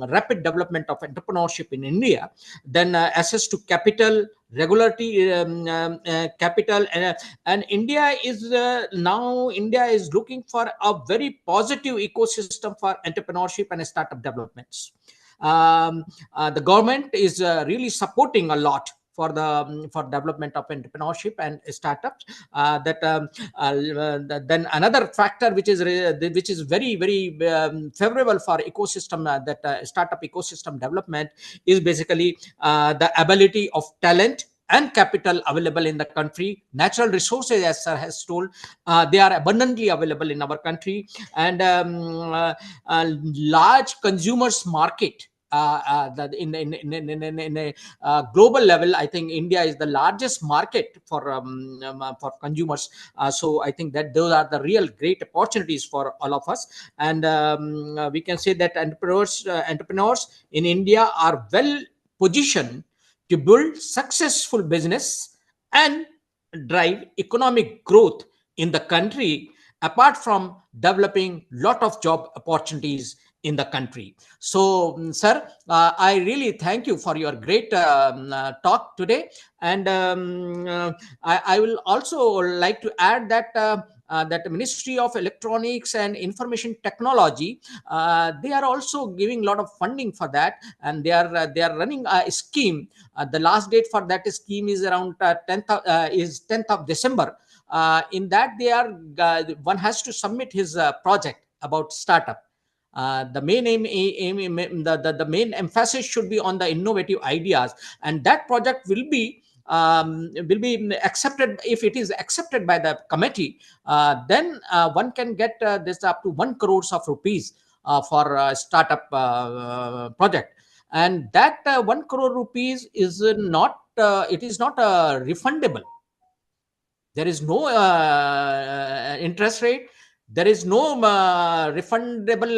rapid development of entrepreneurship in India. Then access to capital, regularity, capital, and India is looking for a very positive ecosystem for entrepreneurship and startup developments. The government is really supporting a lot for development of entrepreneurship and startups. Then another factor which is very favorable for ecosystem, startup ecosystem development, is basically the ability of talent and capital available in the country. Natural resources, as sir has told, they are abundantly available in our country, and large consumers market. In a global level, I think India is the largest market for consumers. So I think that those are the real great opportunities for all of us. And we can say that entrepreneurs in India are well positioned to build successful business and drive economic growth in the country, apart from developing lot of job opportunities in the country. So, sir, I really thank you for your great talk today. And I will also like to add that that the Ministry of Electronics and Information Technology, they are also giving a lot of funding for that, and they are running a scheme. The last date for that scheme is around 10th of December. In that, they are one has to submit his project about startup. The main the main emphasis should be on the innovative ideas, and that project will be accepted. If it is accepted by the committee, then one can get this up to 1 crore of rupees for a startup project. And that 1 crore rupees is not refundable. There is no interest rate. There is no refundable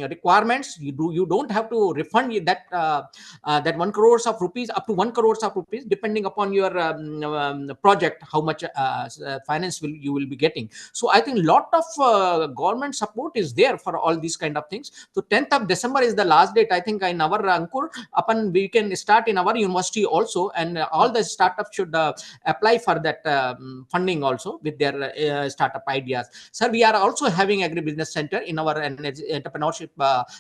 requirements. You don't have to refund that that 1 crore of rupees, up to 1 crore of rupees, depending upon your project, how much finance you will be getting. So I think lot of government support is there for all these kind of things. So 10th of December is the last date, I think, in our Ankur. Upon we can start in our university also, and all the startups should apply for that funding also with their startup ideas. Sir, we are also having agribusiness center in our entrepreneurship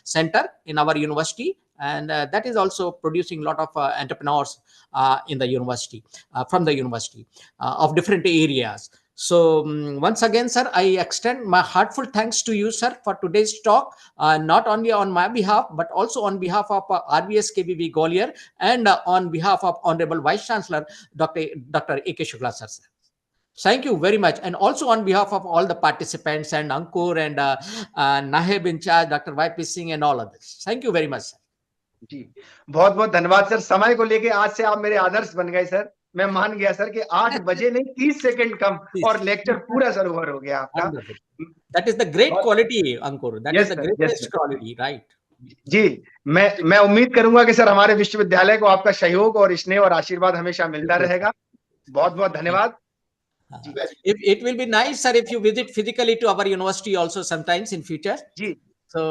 center in our university, and that is also producing a lot of entrepreneurs in the university, from the university of different areas. So once again, sir, I extend my heartful thanks to you, sir, for today's talk, not only on my behalf, but also on behalf of RVSKVB Gwalior, and on behalf of Honorable Vice Chancellor, Dr. A.K. Shukla, sir. Thank you very much. And also on behalf of all the participants and Ankur and Nahib in charge, Dr. YP Singh and all others. Thank you very much, sir. जी, बहुत बहुत धन्यवाद sir. समय को लेके आज से आप मेरे आदर्श बन गए सर। मैं मान गया सर कि 8 बजे नहीं, 30 सेकंड कम और लेक्चर पूरा सर ओवर हो गया आपका। That is the great quality, Ankur. That is the greatest quality, right? जी, मैं उम्मीद करूंगा कि सर हमारे विश्वविद्यालय को आपका सहयोग और स्नेह और आशीर्वाद हमेशा मिलता रहेगा। बहुत बहुत धन्यवाद। It will be nice, sir, if you visit physically to our university also sometimes in future. जी, so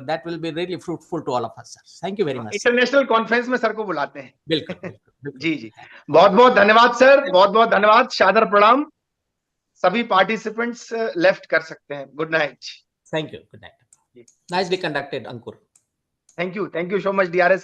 that will be really fruitful to all of us, sir. Thank you very much. International conference में sir को बुलाते हैं। बिल्कुल। जी जी, बहुत बहुत धन्यवाद sir, बहुत बहुत धन्यवाद। सादर प्रणाम। सभी पार्टिसिपेंट्स लेफ्ट कर सकते हैं। Good night. Thank you. Good night. Nicely conducted, Ankur. Thank you so much, DRS.